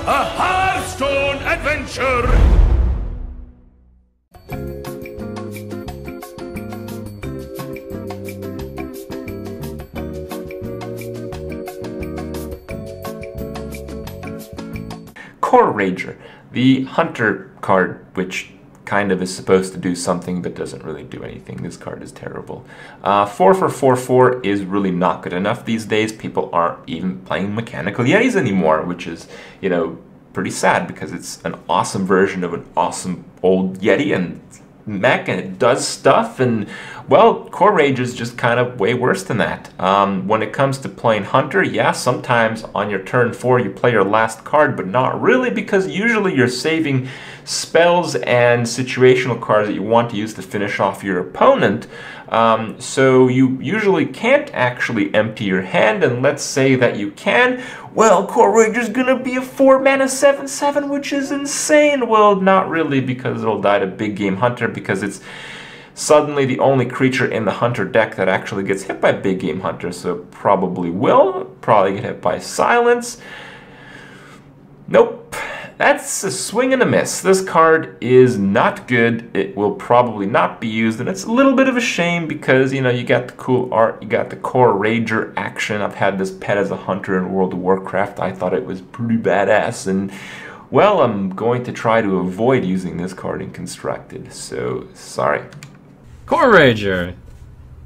A Hearthstone adventure! Core Rager, the Hunter card, which kind of is supposed to do something but doesn't really do anything. This card is terrible. 4 for 4/4 is really not good enough these days. People aren't even playing Mechanical Yetis anymore, which is, you know, pretty sad because it's an awesome version of an awesome old Yeti and mech, and it does stuff, and well, Core Rage is just kind of way worse than that. When it comes to playing Hunter, yeah, sometimes on your turn 4 you play your last card, but not really, because usually you're saving spells and situational cards that you want to use to finish off your opponent. So you usually can't actually empty your hand, and let's say that you can, well, Core Rage is gonna be a 4-mana 7/7, which is insane. Well, not really, because it'll die to Big Game Hunter, because it's suddenly the only creature in the Hunter deck that actually gets hit by Big Game Hunter, so probably get hit by Silence. Nope. That's a swing and a miss. This card is not good. It will probably not be used, and it's a little bit of a shame because, you know, you got the cool art, you got the Core Rager action. I've had this pet as a hunter in World of Warcraft. I thought it was pretty badass, and well, I'm going to try to avoid using this card in Constructed, so sorry. Core Rager!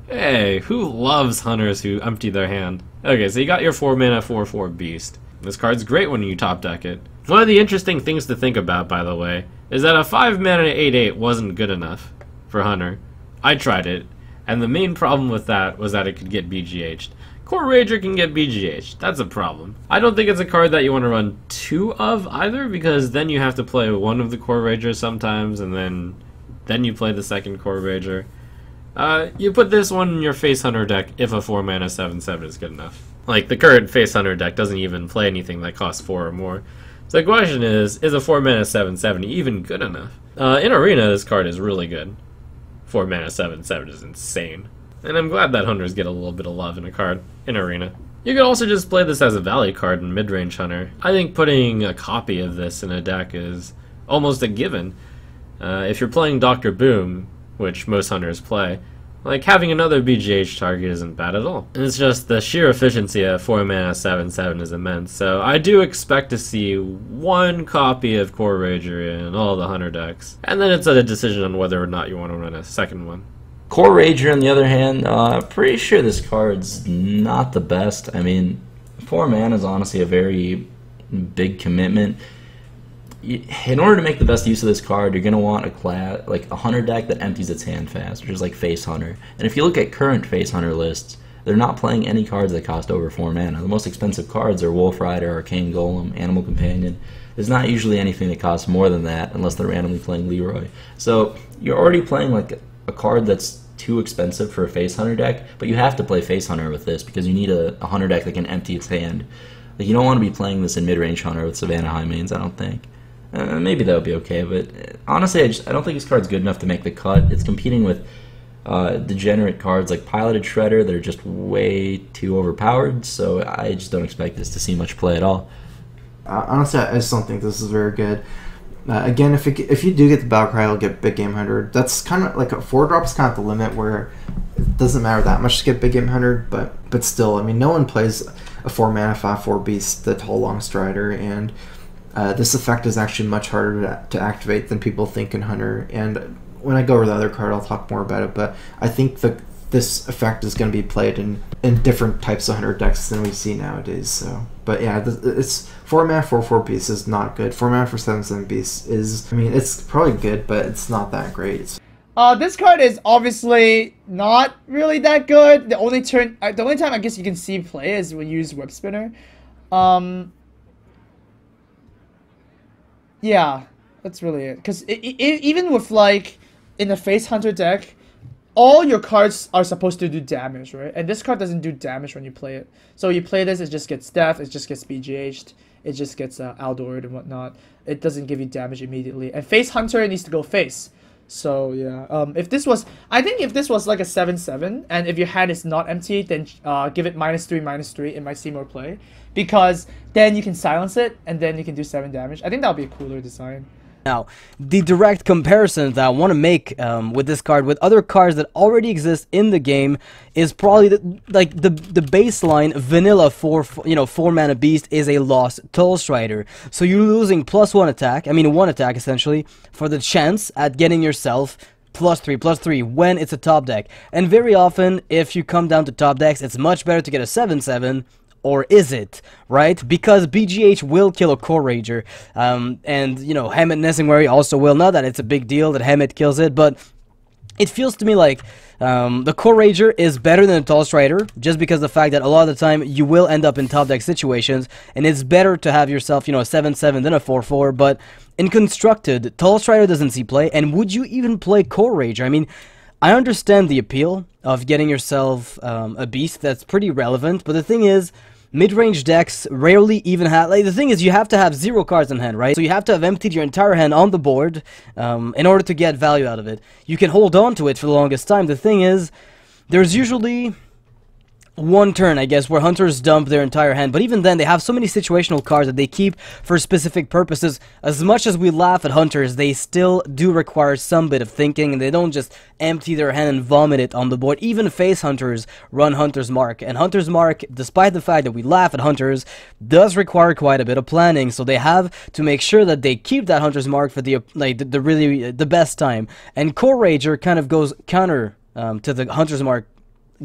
Hey, who loves hunters who empty their hand? Okay, so you got your 4-mana 4/4 beast. This card's great when you top deck it. One of the interesting things to think about, by the way, is that a 5-mana 8/8 wasn't good enough for Hunter. I tried it, and the main problem with that was that it could get BGH'd. Core Rager can get BGH'd, that's a problem. I don't think it's a card that you want to run 2 of either, because then you have to play one of the Core Ragers sometimes, and then you play the second Core Rager. You put this one in your Face Hunter deck if a 4-mana 7/7 is good enough. Like, the current Face Hunter deck doesn't even play anything that costs 4 or more. So the question is a 4-mana 7/7 even good enough? In Arena, this card is really good. 4-mana 7/7 is insane. And I'm glad that Hunters get a little bit of love in a card in Arena. You could also just play this as a Valley card in Midrange Hunter. I think putting a copy of this in a deck is almost a given. If you're playing Dr. Boom, which most Hunters play, like, having another BGH target isn't bad at all. It's just the sheer efficiency of 4-mana 7/7 is immense, so I do expect to see one copy of Core Rager in all the Hunter decks, and then it's a decision on whether or not you want to run a second one. Core Rager, on the other hand, pretty sure this card's not the best. I mean, 4 mana is honestly a very big commitment. In order to make the best use of this card, you're going to want a Hunter deck that empties its hand fast, which is like Face Hunter. And if you look at current Face Hunter lists, they're not playing any cards that cost over 4 mana. The most expensive cards are Wolf Rider, Arcane Golem, Animal Companion. There's not usually anything that costs more than that unless they're randomly playing Leroy. So you're already playing like a card that's too expensive for a Face Hunter deck, but you have to play Face Hunter with this because you need a Hunter deck that can empty its hand. Like, you don't want to be playing this in Midrange Hunter with Savannah Highmanes, I don't think. Maybe that would be okay, but honestly, I don't think this card's good enough to make the cut. It's competing with degenerate cards like Piloted Shredder that are just way too overpowered, so I just don't expect this to see much play at all. Honestly, I just don't think this is very good. Again, if you do get the Battlecry, you'll get Big Game Hunter. That's kind of like a 4-drop is kind of the limit where it doesn't matter that much to get Big Game Hunter, but still, I mean, no one plays a 4-mana 5/4 beast, the Tall Long Strider, and this effect is actually much harder to activate than people think in Hunter. And when I go over the other card, I'll talk more about it, but I think this effect is going to be played in different types of Hunter decks than we see nowadays. So, but yeah, it's 4-mana 4/4 beast is not good. 4-mana for 7/7 beast is, I mean, it's probably good, but it's not that great. This card is obviously not really that good. The only time I guess you can see play is when you use Web Spinner. Yeah, that's really it. Because even with, like, in a Face Hunter deck, all your cards are supposed to do damage, right? And this card doesn't do damage when you play it. So you play this, it just gets death, it just gets BGH'd, it just gets Aldored and whatnot. It doesn't give you damage immediately. And Face Hunter needs to go face. So yeah, if this was, I think if this was like a 7/7, and if your hand is not empty, then give it -3/-3. It might see more play, because then you can silence it, and then you can do 7 damage. I think that would be a cooler design. Now, the direct comparison that I want to make with this card with other cards that already exist in the game is probably the baseline vanilla 4 mana beast is a lost Toll Strider. So you're losing +1 attack, I mean 1 attack essentially, for the chance at getting yourself +3/+3 when it's a top deck. And very often, if you come down to top decks, it's much better to get a 7/7. Or is it, right? Because BGH will kill a Core Rager, and, you know, Hemet Nesingwary also will. Not that it's a big deal that Hemet kills it, but it feels to me like the Core Rager is better than a Toll Strider, just because the fact that a lot of the time you will end up in top deck situations, and it's better to have yourself, you know, a 7/7 than a 4/4, but in Constructed, Toll Strider doesn't see play, and would you even play Core Rager? I mean, I understand the appeal of getting yourself a beast that's pretty relevant, but the thing is, mid-range decks rarely even have, like, the thing is, you have to have 0 cards in hand, right? So you have to have emptied your entire hand on the board in order to get value out of it. You can hold on to it for the longest time. The thing is, there's usually one turn, I guess, where hunters dump their entire hand, but even then, they have so many situational cards that they keep for specific purposes. As much as we laugh at hunters, they still do require some bit of thinking, and they don't just empty their hand and vomit it on the board. Even face hunters run Hunter's Mark, and Hunter's Mark, despite the fact that we laugh at hunters, does require quite a bit of planning, so they have to make sure that they keep that Hunter's Mark for the best time. And Core Rager kind of goes counter to the Hunter's Mark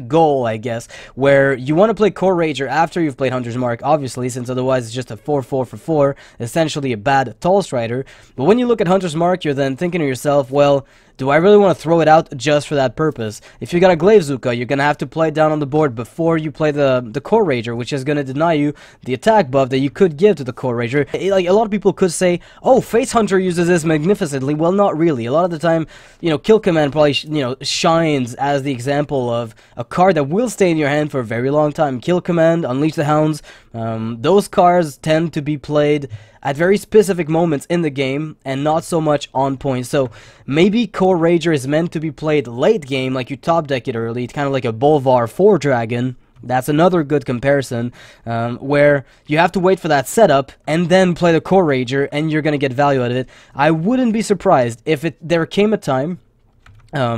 goal, I guess, where you want to play Core Rager after you've played Hunter's Mark, obviously, since otherwise it's just a 4/4 for 4, essentially a bad Toll Strider. But when you look at Hunter's Mark, you're then thinking to yourself, well, do I really want to throw it out just for that purpose? If you got a Glaivezuka, you're going to have to play it down on the board before you play the Core Rager, which is going to deny you the attack buff that you could give to the Core Rager. Like, a lot of people could say, oh, Face Hunter uses this magnificently. Well, not really. A lot of the time, you know, Kill Command probably, shines as the example of a card that will stay in your hand for a very long time. Kill Command, Unleash the Hounds, those cards tend to be played at very specific moments in the game, and not so much on point. So maybe Core Rager is meant to be played late game, like you top deck it early. It's kind of like a Bolvar 4 Dragon. That's another good comparison, where you have to wait for that setup, and then play the Core Rager, and you're going to get value out of it. I wouldn't be surprised if there came a time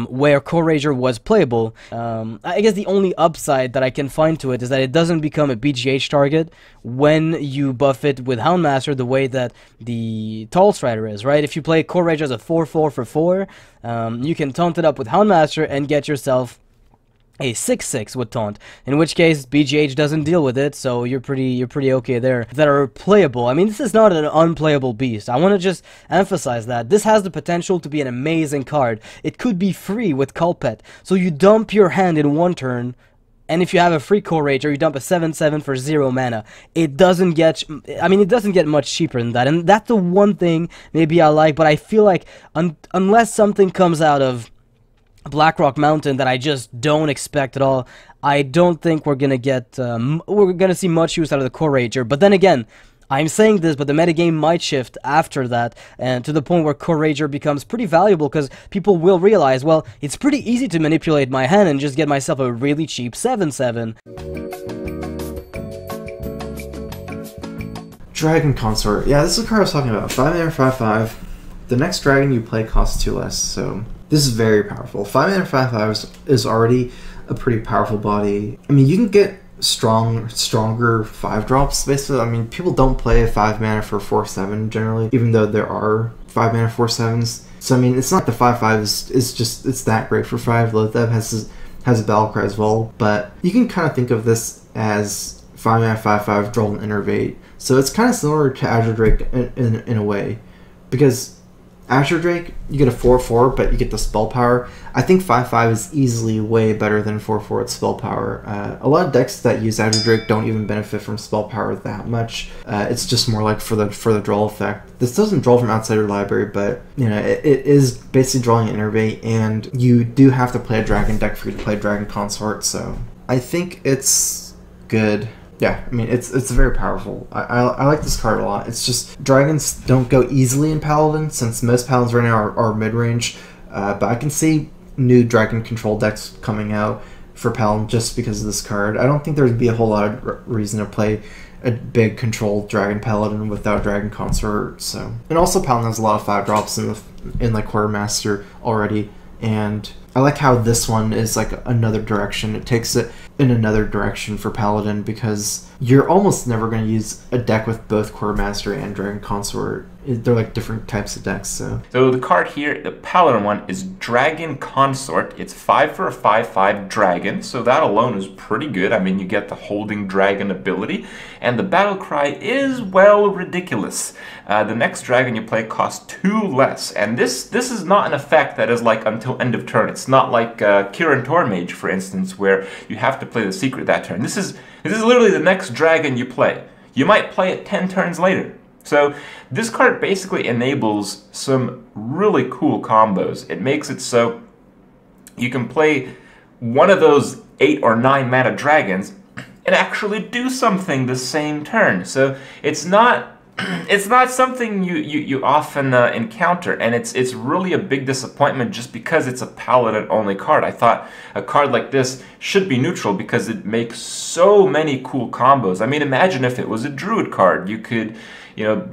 where Core Rager was playable. I guess the only upside that I can find to it is that it doesn't become a BGH target when you buff it with Houndmaster the way that the Toll Strider is, right? If you play Core Rager as a 4/4 for 4, you can taunt it up with Houndmaster and get yourself a 6/6 with taunt, in which case BGH doesn't deal with it, so you're pretty okay there. That are playable. I mean, this is not an unplayable beast. I want to just emphasize that this has the potential to be an amazing card. It could be free with Culpet, so you dump your hand in one turn, and if you have a free Core Rager, you dump a 7/7 for 0 mana. It doesn't get, it doesn't get much cheaper than that, and that's the one thing maybe I like, but I feel like unless something comes out of Blackrock Mountain that I just don't expect at all, I don't think we're gonna see much use out of the Core Rager. But then again, I'm saying this, but the metagame might shift after that, and to the point where Core Rager becomes pretty valuable, because people will realize, well, it's pretty easy to manipulate my hand and just get myself a really cheap 7/7. Dragon Consort. Yeah, this is the card I was talking about. 5 mana, 5/5. The next dragon you play costs 2 less, so this is very powerful. 5 mana, 5/5 is already a pretty powerful body. I mean, you can get stronger 5-drops, basically. I mean, people don't play a 5 mana for 4/7 generally, even though there are 5 mana 4/7s. So, I mean, it's not the 5/5 is just, it's that great for 5. Lotheb has a Battlecry as well, but you can kind of think of this as 5 mana, 5/5, draw and innervate. So it's kind of similar to Azure Drake in a way, because Azure Drake, you get a 4/4, but you get the spell power. I think 5/5 is easily way better than 4/4 with spell power. A lot of decks that use Azure Drake don't even benefit from spell power that much. It's just more like for the draw effect. This doesn't draw from outside your library, but it is basically drawing Innervate, and you do have to play a dragon deck for you to play Dragon Consort. So I think it's good. Yeah, I mean, it's very powerful. I like this card a lot. It's just, dragons don't go easily in Paladin, since most Paladins right now are mid-range. But I can see new Dragon Control decks coming out for Paladin just because of this card. I don't think there would be a whole lot of reason to play a big control Dragon Paladin without Dragon Consort. So, and also Paladin has a lot of 5-drops in like Quartermaster already, and I like how this one is like another direction. It takes it in another direction for Paladin because you're almost never going to use a deck with both Quartermaster and Dragon Consort. They're like different types of decks. So the card here, the Paladin one, is Dragon Consort. It's 5 for a 5/5 dragon, so that alone is pretty good. I mean, you get the holding dragon ability, and the battle cry is, well, ridiculous. The next dragon you play costs 2 less, and this is not an effect that is like until end of turn. It's not like Kirin Tormage, for instance, where you have to play the secret that turn. This is literally the next dragon you play. You might play it 10 turns later. So this card basically enables some really cool combos. It makes it so you can play one of those 8 or 9 mana dragons and actually do something the same turn. So it's not something you often encounter, and it's really a big disappointment just because it's a Paladin only card. I thought a card like this should be neutral because it makes so many cool combos. I mean, imagine if it was a Druid card. You could,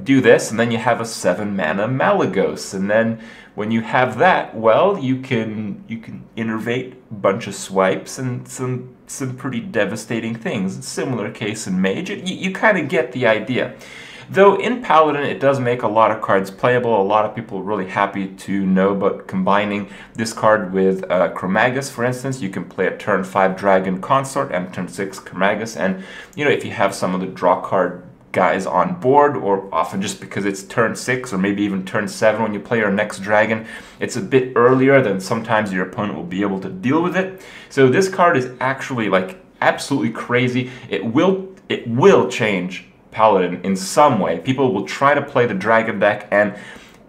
do this, and then you have a 7 mana Malygos, and then when you have that, well, you can innervate a bunch of swipes and some pretty devastating things. Similar case in Mage. You kind of get the idea. Though in Paladin, it does make a lot of cards playable. A lot of people are really happy to know about combining this card with Chromaggus, for instance. You can play a turn 5 Dragon Consort and turn 6 Chromaggus, and if you have some of the draw card guys on board, or often just because it's turn 6 or maybe even turn 7 when you play your next dragon, it's a bit earlier than sometimes your opponent will be able to deal with it. So this card is actually like absolutely crazy. It will change Paladin in some way. People will try to play the dragon deck, and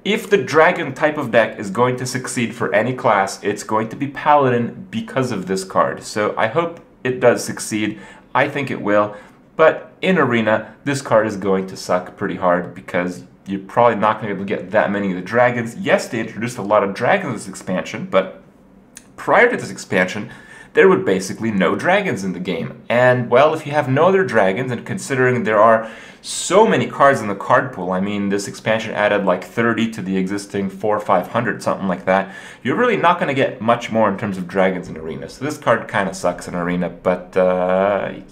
if the dragon type of deck is going to succeed for any class, it's going to be Paladin because of this card. So I hope it does succeed. I think it will. But in Arena, this card is going to suck pretty hard because you're probably not going to be able to get that many of the dragons. Yes, they introduced a lot of dragons in this expansion, but prior to this expansion, there were basically no dragons in the game. And, well, if you have no other dragons, and considering there are so many cards in the card pool, I mean, this expansion added like 30 to the existing 400 or 500, something like that, you're really not going to get much more in terms of dragons in Arena. So this card kind of sucks in Arena, but,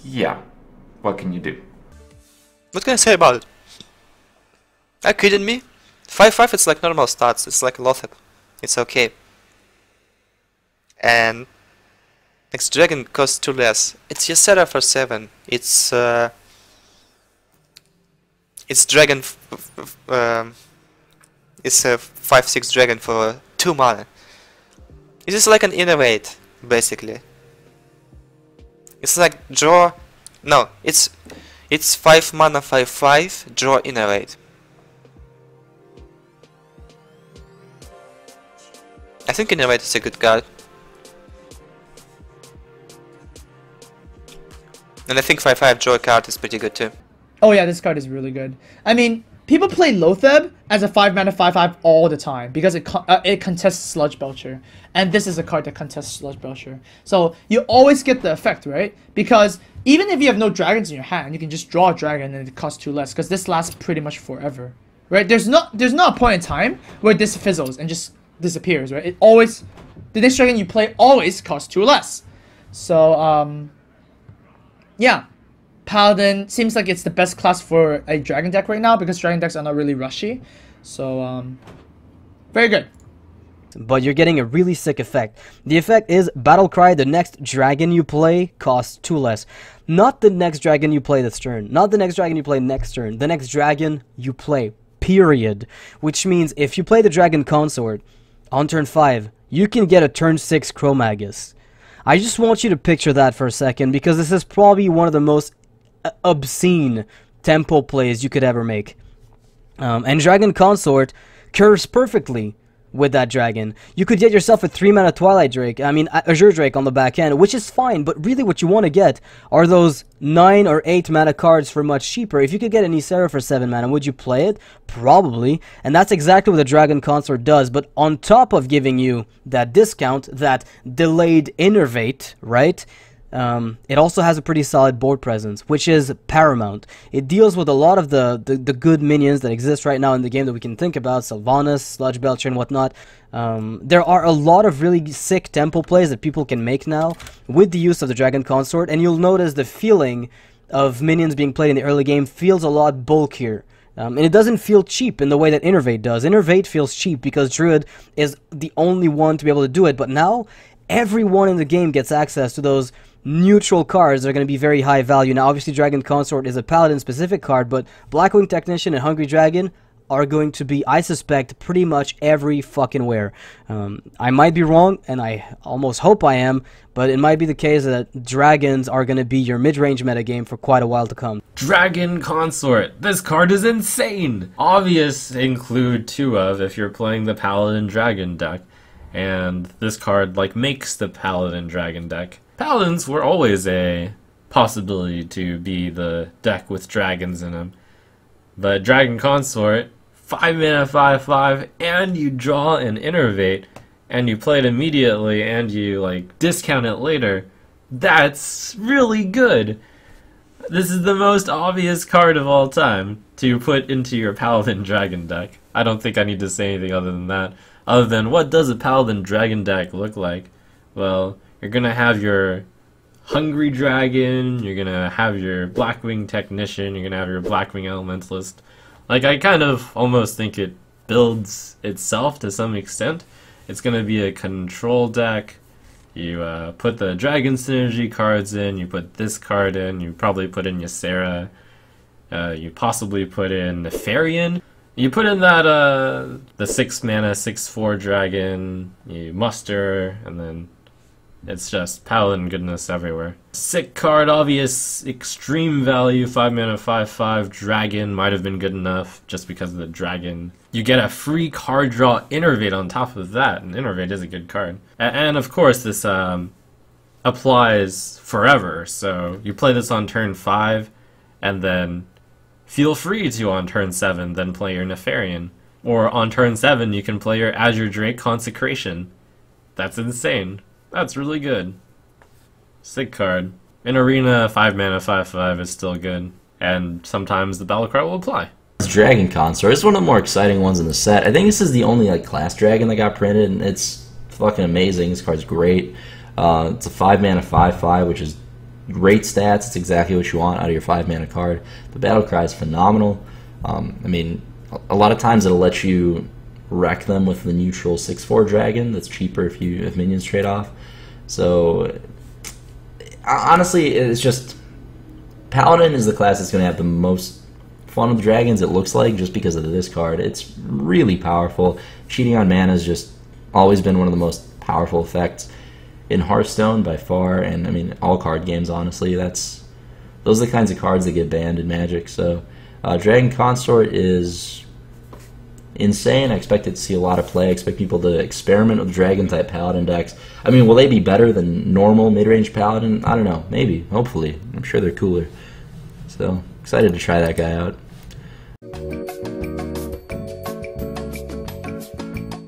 yeah. What can you do? What can I say about it? Are you kidding me? 5/5 it's like normal stats, it's like Lothep. It's okay. And next dragon costs 2 less. It's Ysera for 7. It's dragon it's a 5/6 dragon for 2 mana. This is like an innovate, basically. It's like draw. No, it's 5 mana 5/5, draw innovate. I think innovate is a good card. And I think 5/5 draw card is pretty good too. Oh yeah, this card is really good. I mean, people play Lotheb as a 5 mana 5/5 all the time because it contests Sludge Belcher, and this is a card that contests Sludge Belcher. So you always get the effect, right? Because even if you have no dragons in your hand, you can just draw a dragon and it costs 2 less because this lasts pretty much forever, right? There's not a point in time where this fizzles and just disappears, right? It always, the next dragon you play always costs 2 less. So yeah. Paladin seems like it's the best class for a dragon deck right now because dragon decks are not really rushy. So, very good. But you're getting a really sick effect. The effect is Battlecry, the next dragon you play costs 2 less. Not the next dragon you play this turn. Not the next dragon you play next turn. The next dragon you play. Period. Which means if you play the Dragon Consort on turn 5, you can get a turn 6 Chromaggus. I just want you to picture that for a second because this is probably one of the most obscene tempo plays you could ever make. And Dragon Consort curves perfectly with that dragon. You could get yourself a 3-mana Twilight Drake, Azure Drake on the back end, which is fine, but really what you want to get are those 9 or 8 mana cards for much cheaper. If you could get an Ysera for 7 mana, would you play it? Probably, and that's exactly what the Dragon Consort does, but on top of giving you that discount, that delayed innervate, right? It also has a pretty solid board presence, which is paramount. It deals with a lot of the good minions that exist right now in the game that we can think about, Sylvanas, Sludge Belcher, and whatnot. There are a lot of really sick tempo plays that people can make now with the use of the Dragon Consort, and you'll notice the feeling of minions being played in the early game feels a lot bulkier. And it doesn't feel cheap in the way that Innervate does. Innervate feels cheap because Druid is the only one to be able to do it, but now everyone in the game gets access to those neutral cards that are going to be very high value. Now, obviously, Dragon Consort is a Paladin-specific card, but Blackwing Technician and Hungry Dragon are going to be, I suspect, pretty much every fucking where. I might be wrong, and I almost hope I am, but it might be the case that dragons are going to be your mid-range metagame for quite a while to come. Dragon Consort. This card is insane! Obvious include 2 of if you're playing the Paladin Dragon deck, and this card, like, makes the Paladin Dragon deck. Paladins were always a possibility to be the deck with dragons in them. But Dragon Consort, 5 mana 5/5, and you draw an Innervate, and you play it immediately, and you like discount it later. That's really good. This is the most obvious card of all time to put into your Paladin Dragon deck. I don't think I need to say anything other than that. Other than, what does a Paladin Dragon deck look like? Well, you're gonna have your Hungry Dragon, you're gonna have your Blackwing Technician, you're gonna have your Blackwing Elementalist. Like, I kind of almost think it builds itself to some extent. It's gonna be a control deck. You put the Dragon Synergy cards in, you put this card in, you probably put in Ysera, you possibly put in Nefarian. You put in that, the 6 mana, 6/4 dragon, you muster, and then it's just Paladin goodness everywhere. Sick card, obvious, extreme value, 5 mana, 5/5, dragon might have been good enough just because of the dragon. You get a free card draw Innervate on top of that, and Innervate is a good card. And of course this applies forever, so you play this on turn 5, and then feel free to on turn 7 then play your Nefarian. Or on turn 7 you can play your Azure Drake Consecration. That's insane. That's really good. Sick card. In Arena, 5 mana, 5/5 is still good. And sometimes the battle cry will apply. This Dragon Consort is one of the more exciting ones in the set. I think this is the only like class dragon that got printed, and it's fucking amazing. This card's great. It's a 5 mana, 5/5, which is great stats. It's exactly what you want out of your 5 mana card. The battle cry is phenomenal. I mean, a lot of times it'll let you wreck them with the neutral 6/4 dragon. That's cheaper if minions trade off. So honestly, it's just Paladin is the class that's going to have the most fun with dragons, it looks like, just because of this card. It's really powerful. Cheating on mana has just always been one of the most powerful effects in Hearthstone by far, and I mean all card games, honestly. Those are the kinds of cards that get banned in Magic. So Dragon Consort is insane. I expect it to see a lot of play. I expect people to experiment with dragon type Paladin decks. I mean, will they be better than normal mid-range Paladin? I don't know. Maybe. Hopefully. I'm sure they're cooler. So excited to try that guy out.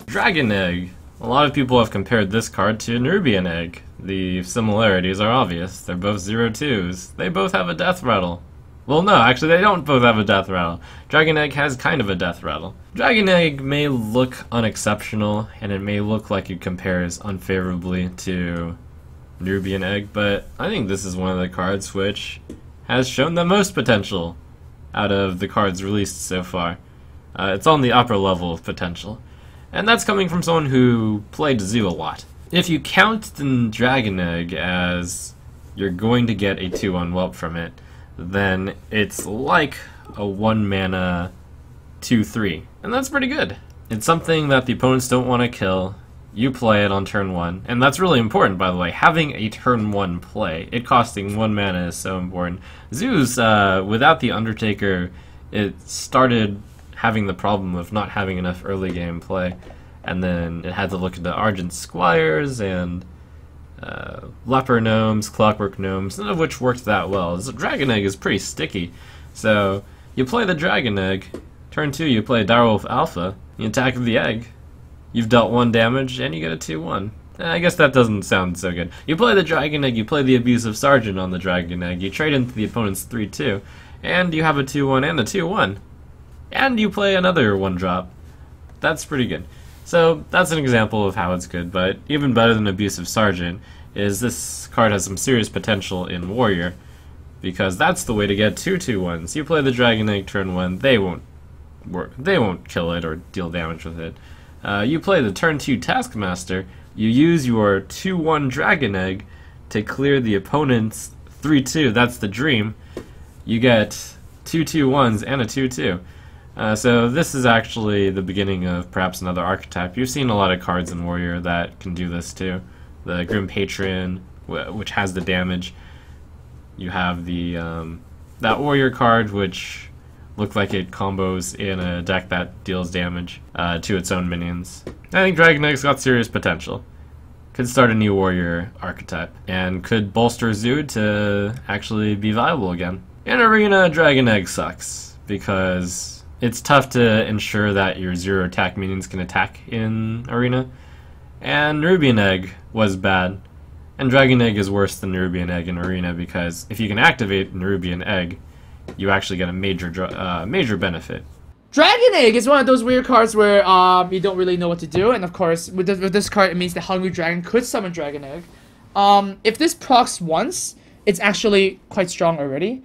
Dragon Egg. A lot of people have compared this card to Nerubian Egg. The similarities are obvious. They're both 0/2s. They both have a death rattle. Well, no, actually they don't both have a death rattle. Dragon Egg has kind of a death rattle. Dragon Egg may look unexceptional, and it may look like it compares unfavorably to Nerubian Egg, but I think this is one of the cards which has shown the most potential out of the cards released so far. It's on the upper level of potential. And that's coming from someone who played Zoo a lot. If you count the Dragon Egg as you're going to get a 2/1 whelp from it, then it's like a 1 mana 2/3, and that's pretty good. It's something that the opponents don't want to kill. You play it on turn 1, and that's really important, by the way. Having a turn 1 play, it costing 1 mana is so important. Zeus, without the Undertaker, it started having the problem of not having enough early game play, and then it had to look into Argent Squires and Leper Gnomes, Clockwork Gnomes, none of which worked that well. So Dragon Egg is pretty sticky. So you play the Dragon Egg, turn 2 you play Direwolf Alpha, you attack with the egg, you've dealt 1 damage, and you get a 2-1. I guess that doesn't sound so good. You play the Dragon Egg, you play the Abusive Sergeant on the Dragon Egg, you trade into the opponent's 3-2, and you have a 2-1 and a 2-1. And you play another 1-drop. That's pretty good. So that's an example of how it's good, but even better than Abusive Sergeant is this card has some serious potential in Warrior, because that's the way to get 2-2-1s. You play the Dragon Egg turn 1, they won't kill it or deal damage with it. You play the turn 2 Taskmaster, you use your 2-1 Dragon Egg to clear the opponent's 3-2, that's the dream. You get 2-2-1s and a 2-2. So this is actually the beginning of perhaps another archetype. You've seen a lot of cards in Warrior that can do this too. The Grim Patron, which has the damage. You have the that Warrior card, which looked like it combos in a deck that deals damage to its own minions. I think Dragon Egg's got serious potential. Could start a new Warrior archetype, and could bolster Zoo to actually be viable again. In Arena, Dragon Egg sucks, because it's tough to ensure that your 0 attack minions can attack in Arena. And Nerubian Egg was bad. And Dragon Egg is worse than Nerubian Egg in Arena, because if you can activate Nerubian Egg, you actually get a major benefit. Dragon Egg is one of those weird cards where you don't really know what to do, and of course, with this card, it means the Hungry Dragon could summon Dragon Egg. If this procs once, it's actually quite strong already,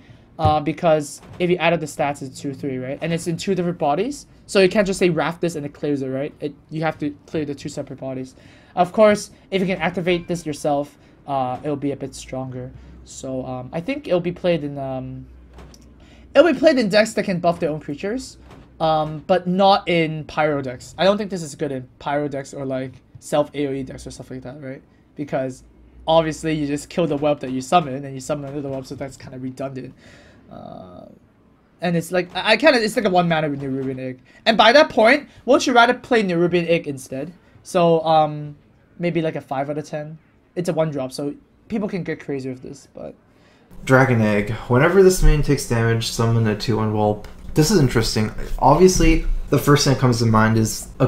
because if you added the stats, it's 2-3, right? And it's in 2 different bodies, so you can't just say Wrath this and it clears it, right? You have to clear the 2 separate bodies. Of course, if you can activate this yourself, it'll be a bit stronger. So I think it'll be played in decks that can buff their own creatures. But not in Pyro decks. I don't think this is good in Pyro decks or like self AoE decks or stuff like that, right? Because obviously you just kill the whelp that you summon and you summon another whelp, so that's kind of redundant. And it's like it's like a 1 mana with Nerubian Egg. And by that point, won't you rather play Nerubian Egg instead? So maybe like a 5 out of 10. It's a 1-drop, so people can get crazy with this, but Dragon Egg. Whenever this minion takes damage, summon a 2-1 whelp. This is interesting. Obviously, the first thing that comes to mind is a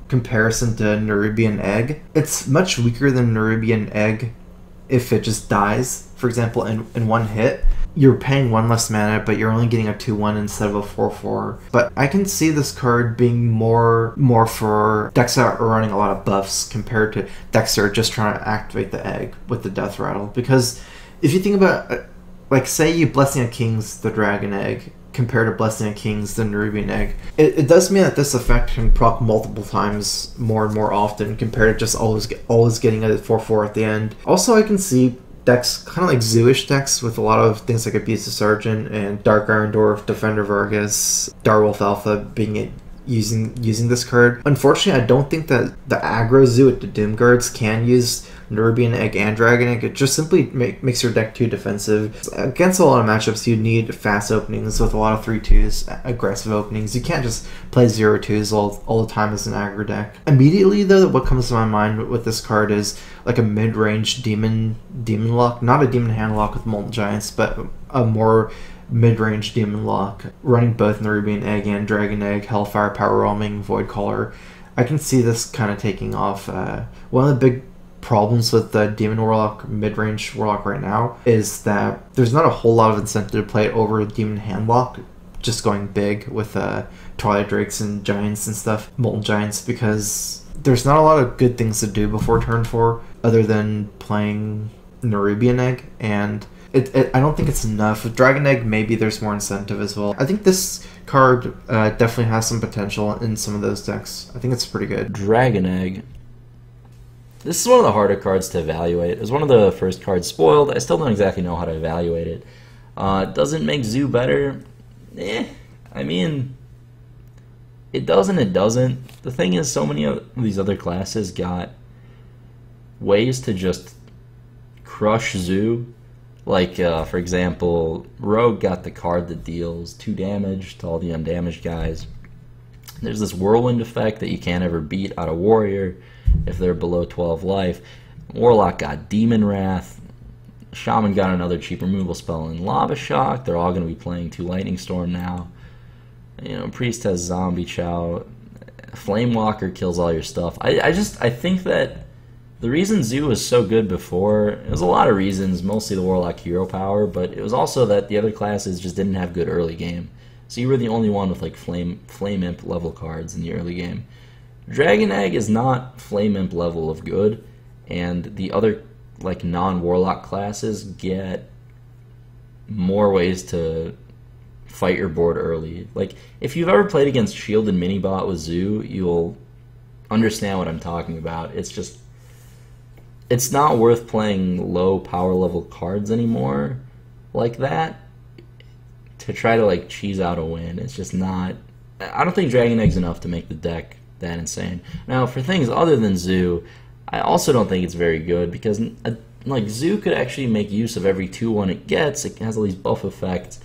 comparison to Nerubian Egg. It's much weaker than Nerubian Egg if it just dies. For example, in 1 hit, you're paying 1 less mana, but you're only getting a 2-1 instead of a 4-4. But I can see this card being more for decks that are running a lot of buffs compared to decks that are just trying to activate the egg with the Death Rattle. Because if you think about, like, say you Blessing of Kings the Dragon Egg, compared to Blessing of Kings, the Nerubian Egg, it does mean that this effect can proc multiple times more and more often compared to just always getting a 4-4 at the end. Also, I can see decks, kind of like Zoo-ish decks, with a lot of things like Abusive Sergeant and Dark Iron Dwarf, Defender Vargas, Direwolf Alpha being using this card. Unfortunately, I don't think that the aggro Zoo with the Doom Guards can use Nerubian Egg and Dragon Egg. It just simply makes your deck too defensive. Against a lot of matchups, you need fast openings with a lot of 3-2s, aggressive openings. You can't just play 0-2s all the time as an aggro deck. Immediately, though, what comes to my mind with this card is like a mid-range demon lock. Not a demon hand lock with Molten Giants, but a more mid-range demon lock, running both Nerubian Egg and Dragon Egg, Hellfire, Power Whelming, Void Caller. I can see this kind of taking off. One of the big problems with the Demon Warlock, mid-range Warlock right now, is that there's not a whole lot of incentive to play it over Demon Handlock, just going big with Twilight Drakes and Giants and stuff, Molten Giants, because there's not a lot of good things to do before turn 4 other than playing Nerubian Egg, and I don't think it's enough. With Dragon Egg, maybe there's more incentive as well. I think this card definitely has some potential in some of those decks. I think it's pretty good. Dragon Egg. This is one of the harder cards to evaluate. It was one of the first cards spoiled. I still don't exactly know how to evaluate it. Doesn't make Zoo better. I mean, it does and it doesn't. The thing is, so many of these other classes got ways to just crush Zoo. Like, for example, Rogue got the card that deals 2 damage to all the undamaged guys. There's this whirlwind effect that you can't ever beat out of Warrior if they're below 12 life. Warlock got Demon Wrath. Shaman got another cheap removal spell in Lava Shock. They're all going to be playing 2 Lightning Storm now. You know, Priest has Zombie Chow. Flamewalker kills all your stuff. I think that the reason Zoo was so good before, it was a lot of reasons, mostly the Warlock hero power, but it was also that the other classes just didn't have good early game. So you were the only one with like Flame Imp level cards in the early game. Dragon Egg is not Flame Imp level of good, and the other like non-Warlock classes get more ways to fight your board early. Like, if you've ever played against Shield and Minibot with Zoo, you'll understand what I'm talking about. It's just, it's not worth playing low power level cards anymore like that to try to like cheese out a win. It's just not, I don't think Dragon Egg's enough to make the deck that insane. Now, for things other than Zoo, I also don't think it's very good because like Zoo could actually make use of every 2-1 it gets. It has all these buff effects.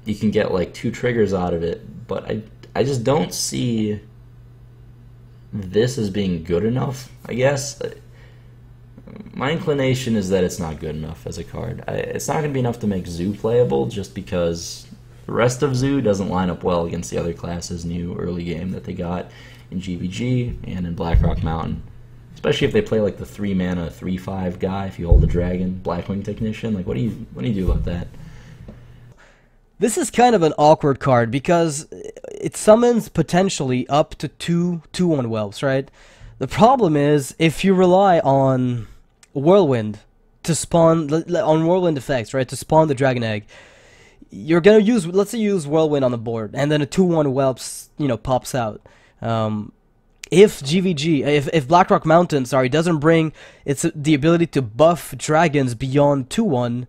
You can get like 2 triggers out of it, but I just don't see this as being good enough, I guess. My inclination is that it's not good enough as a card. It's not going to be enough to make Zoo playable just because the rest of Zoo doesn't line up well against the other classes' new early game that they got in GVG and in Blackrock Mountain. Especially if they play like the 3-mana 3/5 guy, if you hold the dragon, Blackwing Technician. Like, what do you do about that? This is kind of an awkward card because it summons potentially up to 2 2/1 whelps, right? The problem is if you rely on Whirlwind to spawn, on Whirlwind effects, right, to spawn the Dragon Egg, you're gonna use, let's say you use Whirlwind on the board, and then a 2/1 whelps, you know, pops out. If GVG, if Blackrock Mountain, doesn't bring the ability to buff dragons beyond 2/1,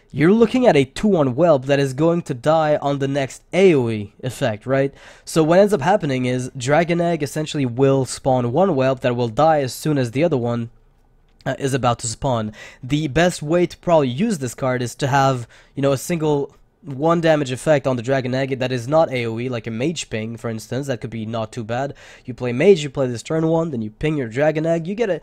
you're looking at a 2/1 whelp that is going to die on the next AoE effect, right? So what ends up happening is Dragon Egg essentially will spawn one whelp that will die as soon as the other one is about to spawn. The best way to probably use this card is to have, you know, a single 1 damage effect on the Dragon Egg that is not AoE, like a Mage Ping, for instance. That could be not too bad. You play Mage, you play this turn 1, then you ping your Dragon Egg. You get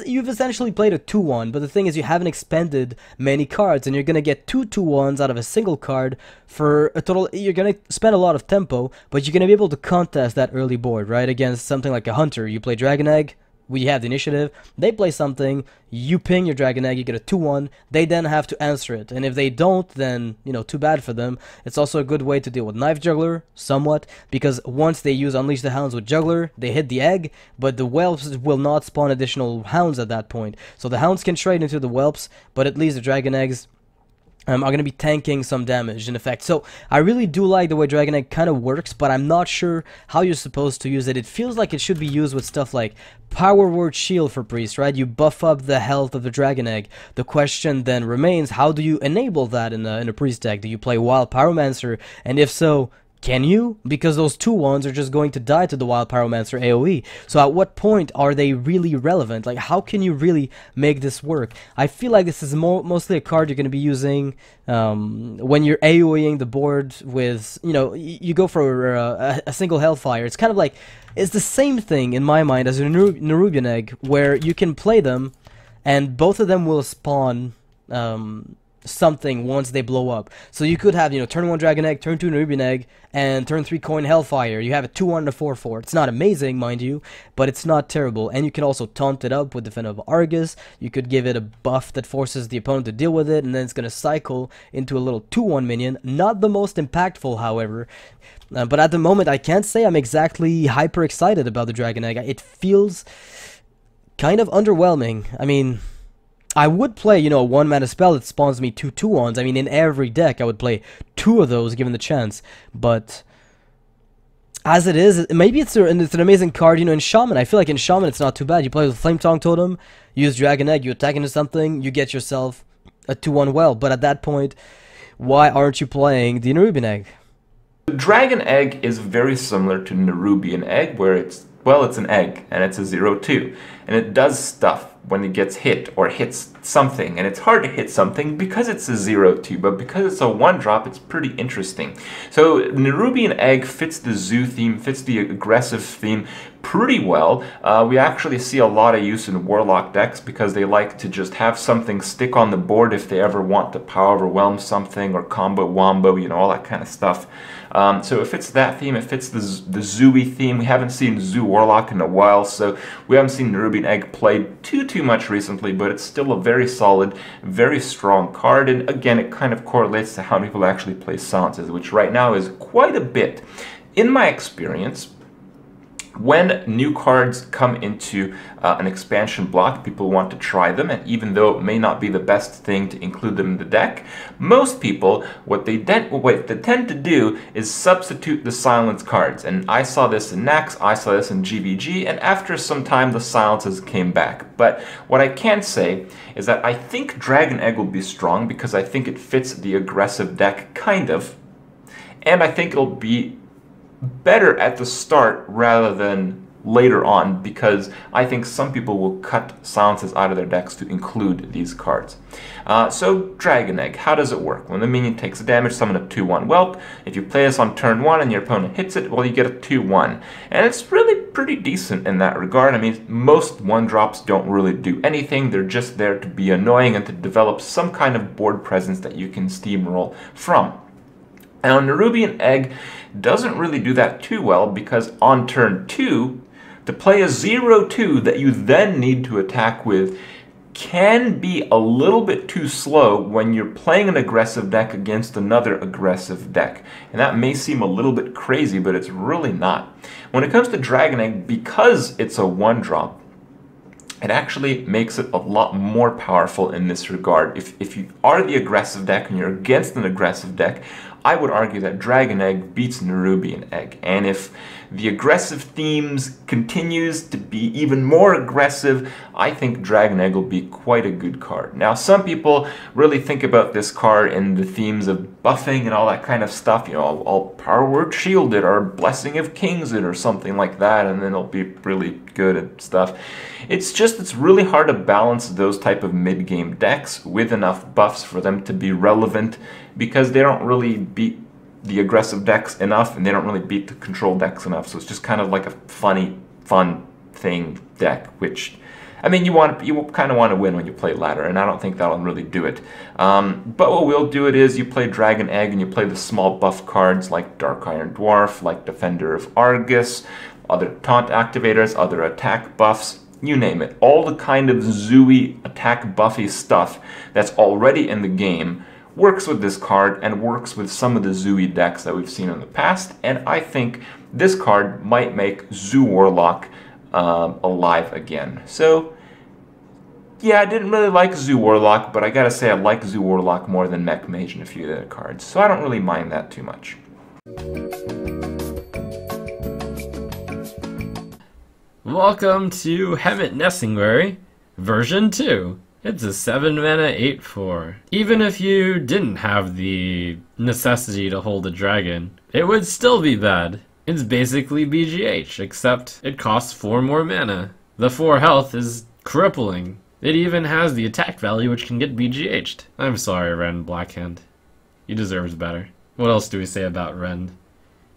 you've essentially played a 2/1, but the thing is you haven't expended many cards, and you're gonna get 2 2/1s out of a single card for a total. You're gonna spend a lot of tempo, but you're gonna be able to contest that early board, right? Against something like a Hunter, you play Dragon Egg. We have the initiative, they play something, you ping your Dragon Egg, you get a 2/1, they then have to answer it, and if they don't, then, you know, too bad for them. It's also a good way to deal with Knife Juggler, somewhat, because once they use Unleash the Hounds with Juggler, they hit the egg, but the whelps will not spawn additional hounds at that point. So the hounds can trade into the whelps, but at least the Dragon Eggs are going to be tanking some damage in effect. So I really do like the way Dragon Egg kind of works, but I'm not sure how you're supposed to use it. It feels like it should be used with stuff like Power Word Shield for Priest, right? You buff up the health of the Dragon Egg. The question then remains, how do you enable that in a Priest deck? Do you play Wild Pyromancer? And if so, can you? Because those 2/1s are just going to die to the Wild Pyromancer AoE. So at what point are they really relevant? Like, how can you really make this work? I feel like this is mostly a card you're going to be using when you're AoEing the board with, you know, you go for a single Hellfire. It's kind of like, it's the same thing in my mind as a Nerubian Egg, where you can play them and both of them will spawn something once they blow up. So you could have, you know, turn 1 Dragon Egg, turn 2 Nerubian Egg, and turn 3 Coin Hellfire. You have a 2/1 and a 4/4. It's not amazing, mind you, but it's not terrible. And you can also taunt it up with Defend of Argus. You could give it a buff that forces the opponent to deal with it, and then it's going to cycle into a little 2/1 minion. Not the most impactful, however. But at the moment, I can't say I'm exactly hyper excited about the Dragon Egg. It feels kind of underwhelming. I mean, I would play, you know, a 1-mana spell that spawns me 2 2/1s. I mean, in every deck, I would play 2 of those given the chance. But as it is, maybe it's an amazing card, you know, in Shaman. I feel like in Shaman, it's not too bad. You play with Flame Tongue Totem, use Dragon Egg, you attack into something, you get yourself a 2/1 well. But at that point, why aren't you playing the Nerubian Egg? The Dragon Egg is very similar to Nerubian Egg, where it's Well, it's an egg, and it's a 0-2. And it does stuff when it gets hit, or hits something. And it's hard to hit something because it's a 0-2, but because it's a 1-drop, it's pretty interesting. So Nerubian Egg fits the zoo theme, fits the aggressive theme pretty well. We actually see a lot of use in Warlock decks because they like to just have something stick on the board if they ever want to power overwhelm something, or combo wombo, you know, all that kind of stuff. So it fits that theme, it fits the Zooey theme. We haven't seen Zoo Warlock in a while, so we haven't seen Nerubian Egg played too much recently, but it's still a very solid, very strong card, and again, it kind of correlates to how people actually play Silences, which right now is quite a bit. In my experience, when new cards come into an expansion block, people want to try them, and even though it may not be the best thing to include them in the deck, most people, what they tend to do is substitute the silence cards. And I saw this in Nax, I saw this in GVG, and after some time the silences came back. But what I can say is that I think Dragon Egg will be strong because I think it fits the aggressive deck, kind of, and I think it'll be better at the start rather than later on, because I think some people will cut silences out of their decks to include these cards. So Dragon Egg, how does it work? When the minion takes damage, summon a 2-1 whelp. If you play this on turn 1 and your opponent hits it, well, you get a 2-1. And it's really pretty decent in that regard. I mean, most 1-drops don't really do anything. They're just there to be annoying and to develop some kind of board presence that you can steamroll from. Now, Nerubian Egg doesn't really do that too well because on turn 2, to play a 0-2 that you then need to attack with can be a little bit too slow when you're playing an aggressive deck against another aggressive deck. And that may seem a little bit crazy, but it's really not. When it comes to Dragon Egg, because it's a 1-drop, it actually makes it a lot more powerful in this regard. If you are the aggressive deck and you're against an aggressive deck, I would argue that Dragon Egg beats Nerubian Egg. And if the aggressive themes continues to be even more aggressive, I think Dragon Egg will be quite a good card. Now, some people really think about this card in the themes of buffing and all that kind of stuff. You know, I'll Power Word Shield it, or Blessing of Kings it, or something like that, and then it'll be really good and stuff. It's really hard to balance those type of mid-game decks with enough buffs for them to be relevant, because they don't really beat the aggressive decks enough, and they don't really beat the control decks enough. So it's just kind of like a fun thing deck, which, I mean, you kind of want to win when you play ladder, and I don't think that'll really do it. But what will do it is you play Dragon Egg and you play the small buff cards like Dark Iron Dwarf, like Defender of Argus, other taunt activators, other attack buffs, you name it. All the kind of zooey attack buffy stuff that's already in the game works with this card and works with some of the zooey decks that we've seen in the past, and I think this card might make Zoo Warlock alive again. So yeah, I didn't really like Zoo Warlock, but I gotta say I like Zoo Warlock more than Mech Mage and a few other cards, so I don't really mind that too much. Welcome to Hemet Nesingwary, version 2. It's a 7-mana 8/4. Even if you didn't have the necessity to hold a dragon, it would still be bad. It's basically BGH, except it costs 4 more mana. The 4 health is crippling. It even has the attack value, which can get BGH'd. I'm sorry, Ren Blackhand. You deserved better. What else do we say about Ren?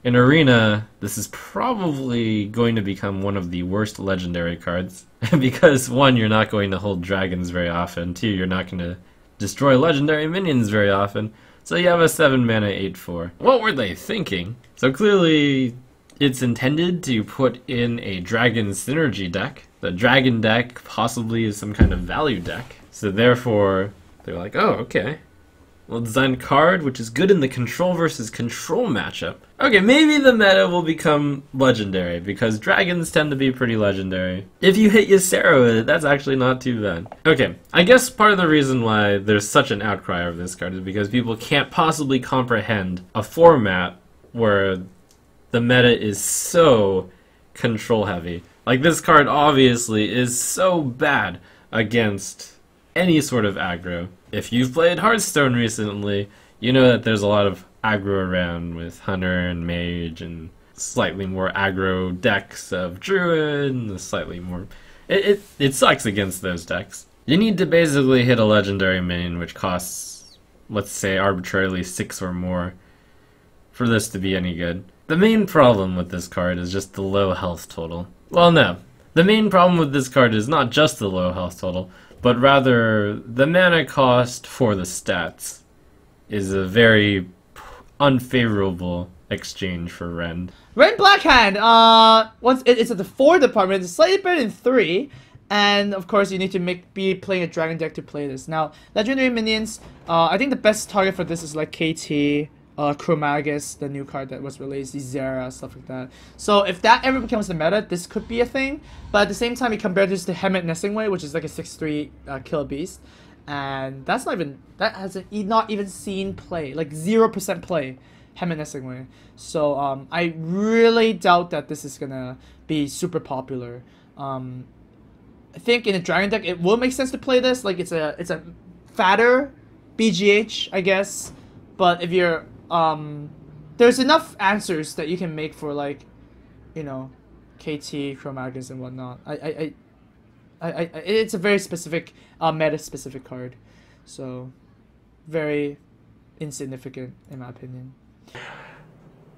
In Arena, this is probably going to become one of the worst legendary cards. Because 1, you're not going to hold dragons very often. 2, you're not going to destroy legendary minions very often. So you have a 7-mana 8/4. What were they thinking? So clearly, it's intended to put in a dragon synergy deck. The dragon deck possibly is some kind of value deck. So therefore, they're like, oh, okay. We'll design a card which is good in the control versus control matchup. Okay, maybe the meta will become legendary, because dragons tend to be pretty legendary. If you hit Ysera with it, that's actually not too bad. Okay, I guess part of the reason why there's such an outcry over this card is because people can't possibly comprehend a format where the meta is so control heavy. Like, this card obviously is so bad against any sort of aggro. If you've played Hearthstone recently, you know that there's a lot of aggro around with Hunter and Mage and slightly more aggro decks of Druid, and the slightly more... It sucks against those decks. You need to basically hit a legendary minion, which costs, let's say, arbitrarily 6 or more for this to be any good. The main problem with this card is just the low health total. Well, no. The main problem with this card is not just the low health total, but rather the mana cost for the stats is a very unfavorable exchange for Rend. Red Blackhand, once it's at the 4 department, it's slightly better than 3, and of course you need to be playing a dragon deck to play this. Now, legendary minions, I think the best target for this is like KT, Chromagus, the new card that was released, Zera, stuff like that. So if that ever becomes the meta, this could be a thing, but at the same time you compare this to Hemet Nessingway, which is like a 6/3 kill beast, and that's not even, that has not even seen play, like 0% play. Hemet Nessingway. So I really doubt that this is gonna be super popular. I think in a dragon deck it will make sense to play this. Like it's a fatter BGH, I guess. But if you're there's enough answers that you can make for, like, you know, KT, Chromagus, and whatnot. It's a very specific meta specific card, so very insignificant in my opinion.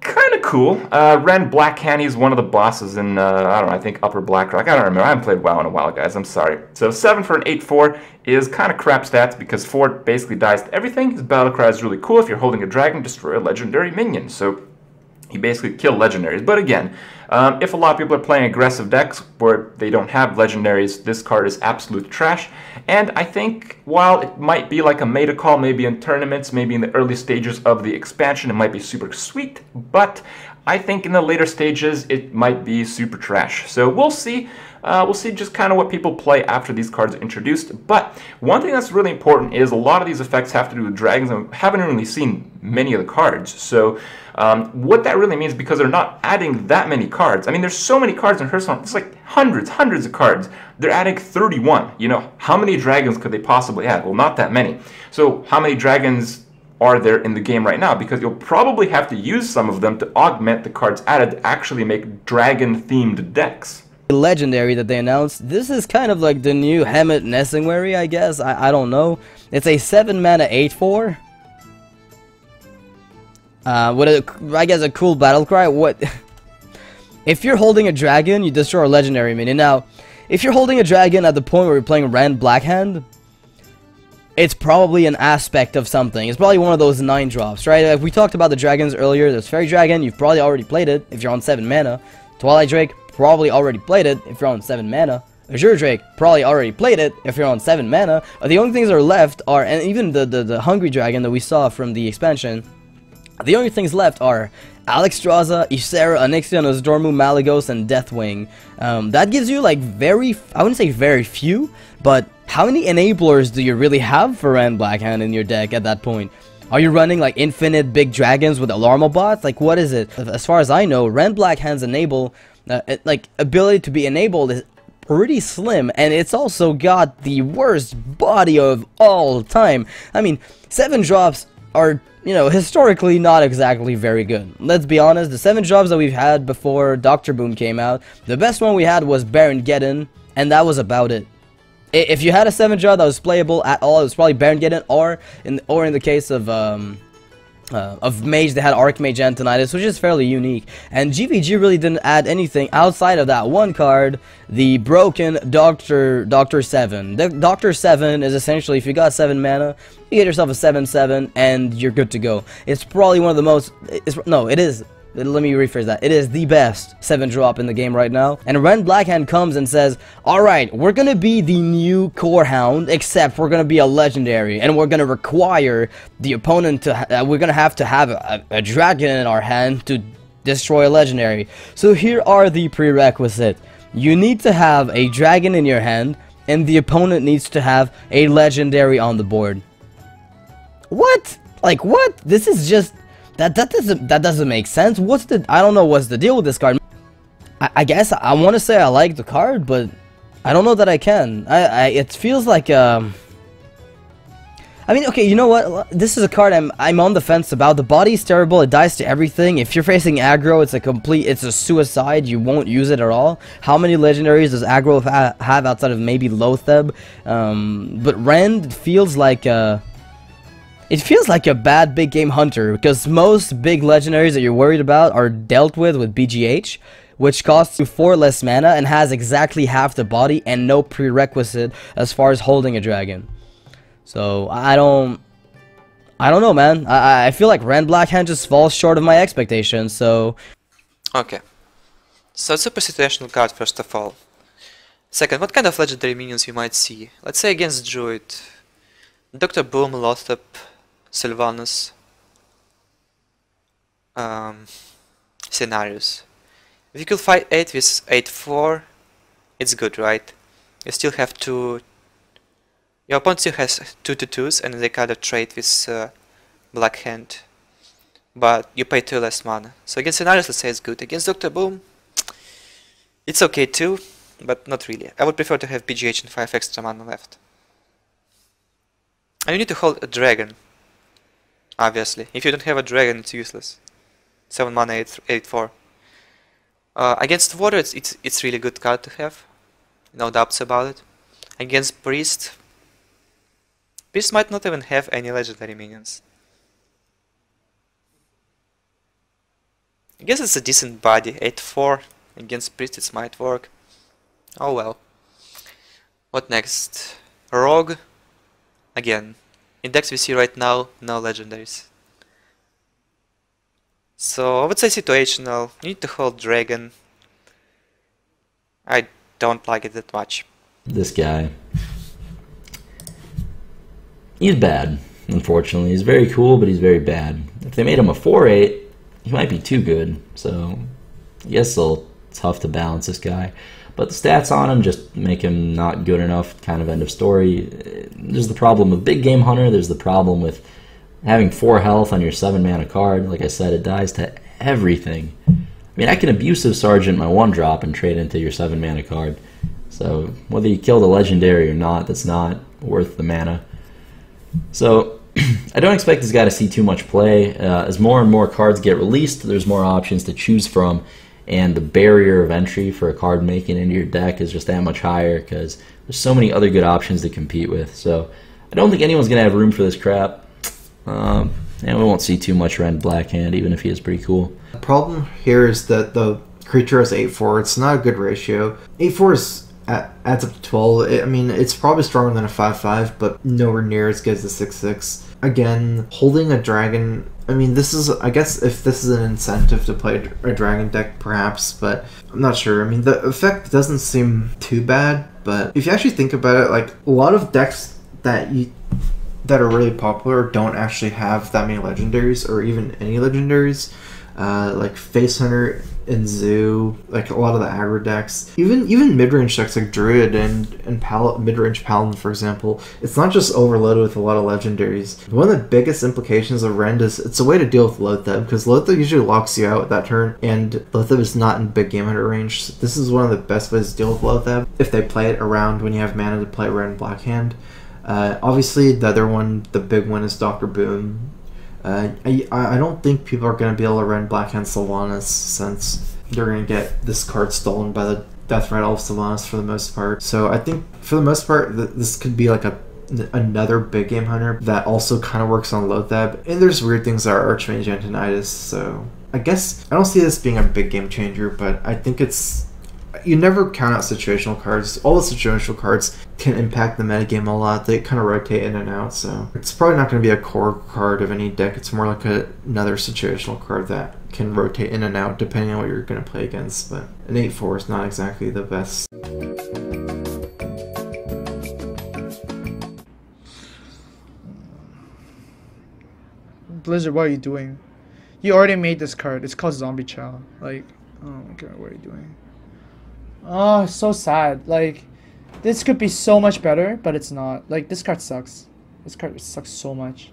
Kind of cool. Rend Blackhand is one of the bosses in, I don't know, I think Upper Blackrock. I don't remember. I haven't played WoW in a while, guys. I'm sorry. So 7 for an 8/4 is kind of crap stats because 4 basically dies to everything. His battle cry is really cool. If you're holding a dragon, destroy a legendary minion. So he basically killed legendaries. But again, if a lot of people are playing aggressive decks where they don't have legendaries, this card is absolute trash. And I think while it might be like a meta call, maybe in tournaments, maybe in the early stages of the expansion, it might be super sweet, but I think in the later stages it might be super trash. So we'll see. We'll see just kind of what people play after these cards are introduced. But one thing that's really important is a lot of these effects have to do with dragons, and we haven't really seen many of the cards. So what that really means, because they're not adding that many cards. I mean, there's so many cards in Hearthstone. It's like hundreds of cards. They're adding 31. You know, how many dragons could they possibly add? Well, not that many. So how many dragons are there in the game right now? Because you'll probably have to use some of them to augment the cards added to actually make dragon-themed decks. Legendary that they announced. This is kind of like the new Hemet Nessingway, I guess. I don't know. It's a 7 mana 8/4. With I guess a cool battle cry. What? If you're holding a dragon, you destroy a legendary minion. Now, if you're holding a dragon at the point where you're playing Rend Blackhand, it's probably an aspect of something. It's probably one of those 9 drops, right? Like we talked about the dragons earlier. There's Fairy Dragon. You've probably already played it if you're on 7 mana. Twilight Drake, probably already played it if you're on 7 mana. Azure Drake, probably already played it if you're on 7 mana. The only things that are left are, and even the Hungry Dragon that we saw from the expansion, the only things left are Alexstrasza, Ysera, Onyxia, Nozdormu, Malygos, and Deathwing. That gives you like I wouldn't say very few, but how many enablers do you really have for Rend Blackhand in your deck at that point? Are you running like infinite big dragons with Alarma bots? Like what is it? As far as I know, Rend Blackhand's ability to be enabled is pretty slim, and it's also got the worst body of all time. I mean, 7 drops are, you know, historically not exactly very good. Let's be honest, the 7 drops that we've had before Dr. Boom came out, the best one we had was Baron Geddon, and that was about it. If you had a 7 drop that was playable at all, it was probably Baron Geddon, or in the case of Mage, they had Archmage Antonidas, which is fairly unique. And GVG really didn't add anything outside of that one card, the broken Doctor 7. Doctor 7 is essentially, if you got 7 mana, you get yourself a 7/7, and you're good to go. It's probably one of the most... it is... Let me rephrase that. It is the best 7 drop in the game right now. And Rend Blackhand comes and says, alright, we're gonna be the new Core Hound, except we're gonna be a legendary. And we're gonna require the opponent to... we're gonna have to have a dragon in our hand to destroy a legendary. So here are the prerequisites. You need to have a dragon in your hand, and the opponent needs to have a legendary on the board. What? Like, what? This is just... That doesn't make sense. I don't know what's the deal with this card. I guess I want to say I like the card, but I don't know that I can. It feels like I I mean, okay, you know what? This is a card I'm on the fence about. The body's terrible. It dies to everything. If you're facing aggro, it's a suicide. You won't use it at all. How many legendaries does aggro have outside of maybe Lotheb? But Rend feels like a bad big game hunter, because most big legendaries that you're worried about are dealt with BGH, which costs you 4 less mana and has exactly half the body and no prerequisite as far as holding a dragon. So I don't know, man. I feel like Rend Blackhand just falls short of my expectations. So Okay. So super situational card first of all. Second, what kind of legendary minions you might see? Let's say against Druid. Dr. Boom, Lothep, Sylvanus. Scenarios. If you kill 8 with 8-4, it's good, right? You still have to... Your opponent still has 2/2s and they kind of trade with Black Hand. But you pay 2 less mana. So against Scenarios, let's say it's good. Against Dr. Boom, it's okay too, but not really. I would prefer to have BGH and 5 extra mana left. And you need to hold a dragon. Obviously. If you don't have a dragon, it's useless. 7 mana, 8-4. Against Water, it's really good card to have. No doubts about it. Against Priest might not even have any legendary minions. I guess it's a decent body. 8-4 against Priest, it might work. Oh well. What next? Rogue. Again, in decks we see right now, no legendaries. So I would say situational. You need to hold Dragon. I don't like it that much. This guy. He's bad, unfortunately. He's very cool, but he's very bad. If they made him a 4/8, he might be too good. So I guess it's a little tough to balance this guy. But the stats on him just make him not good enough, kind of end of story. There's the problem with Big Game Hunter. There's the problem with having 4 health on your 7 mana card. Like I said, it dies to everything. I mean, I can Abusive Sergeant my 1-drop and trade into your 7 mana card. So whether you kill the legendary or not, that's not worth the mana. So I don't expect this guy to see too much play. As more and more cards get released, there's more options to choose from, and the barrier of entry for a card making into your deck is just that much higher because there's so many other good options to compete with. So I don't think anyone's going to have room for this crap. And we won't see too much Rend Blackhand, even if he is pretty cool. The problem here is that the creature is 8-4. It's not a good ratio. 8-4 is adds up to 12. I mean, it's probably stronger than a 5-5, but nowhere near as good as a 6-6. Again, holding a dragon... I mean, this is... I guess if this is an incentive to play a dragon deck, perhaps, but I'm not sure. I mean, the effect doesn't seem too bad, but if you actually think about it, like, a lot of decks that are really popular don't actually have that many legendaries, or even any legendaries. Like Face Hunter and Zoo, like a lot of the aggro decks, even mid-range decks like Druid and mid-range Paladin, for example. It's not just overloaded with a lot of legendaries. One of the biggest implications of Rend is it's a way to deal with Lotheb, because Lotheb usually locks you out that turn, and Lotheb is not in big game hunter range. This is one of the best ways to deal with Lotheb if they play it around when you have mana to play Rend Blackhand. Obviously, the other one, the big one, is Dr. Boom. I don't think people are going to be able to Rend Blackhand Sylvanas, since they're going to get this card stolen by the Death Rattle of Sylvanas for the most part. So I think for the most part this could be like another big game hunter that also kind of works on Lotheb. And there's weird things that are Archmage Antonidas, so I guess I don't see this being a big game changer, but I think it's... You never count out situational cards. All the situational cards can impact the metagame a lot. They kind of rotate in and out, so it's probably not going to be a core card of any deck. It's more like another situational card that can rotate in and out depending on what you're going to play against. But an 8-4 is not exactly the best. Blizzard, what are you doing? You already made this card. It's called Zombie Chow. Like, oh my god, what are you doing? Oh, so sad. Like, this could be so much better, but it's not. Like, this card sucks. This card sucks so much.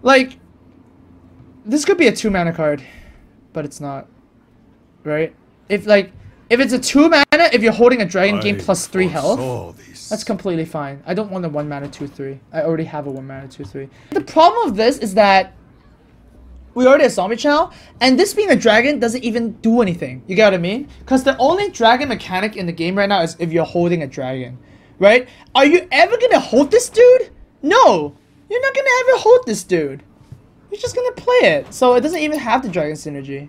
Like, this could be a 2-mana card, but it's not. Right? If, like, If it's a 2 mana, if you're holding a dragon, gain I plus 3 health. foresaw this. That's completely fine. I don't want a 1 mana 2/3. I already have a 1 mana 2/3. The problem with this is that we already have Zombie Chow, and this being a dragon doesn't even do anything. You get what I mean? Because the only dragon mechanic in the game right now is if you're holding a dragon, right? Are you ever gonna hold this dude? No, you're not gonna ever hold this dude. You're just gonna play it, so it doesn't even have the dragon synergy.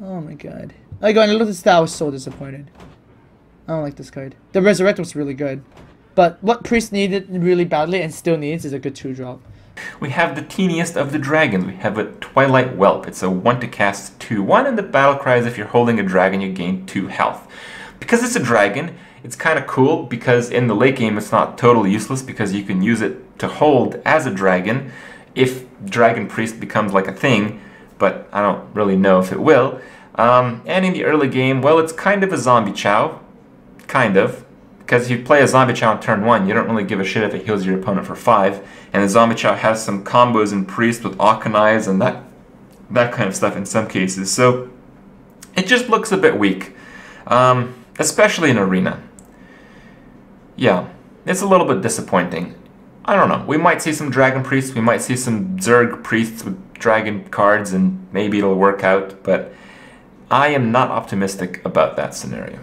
Oh my god! Like when I looked at this, I was so disappointed. I don't like this card. The Resurrect was really good, but what Priest needed really badly and still needs is a good 2-drop. We have the teeniest of the dragons. We have a Twilight Whelp. It's a 1 to cast 2/1, and the battle cry is if you're holding a dragon, you gain 2 health. Because it's a dragon, it's kind of cool because in the late game it's not totally useless because you can use it to hold as a dragon if Dragon Priest becomes like a thing, but I don't really know if it will. And in the early game, well, it's kind of a Zombie Chow. Kind of. Because if you play a Zombie Chow on turn 1, you don't really give a shit if it heals your opponent for 5. And the Zombie Chow has some combos in Priest with Aucanize and that kind of stuff in some cases. So it just looks a bit weak. Especially in Arena. Yeah, it's a little bit disappointing. I don't know. We might see some Dragon Priests, we might see some Zerg Priests with Dragon cards, and maybe it'll work out, but I am not optimistic about that scenario.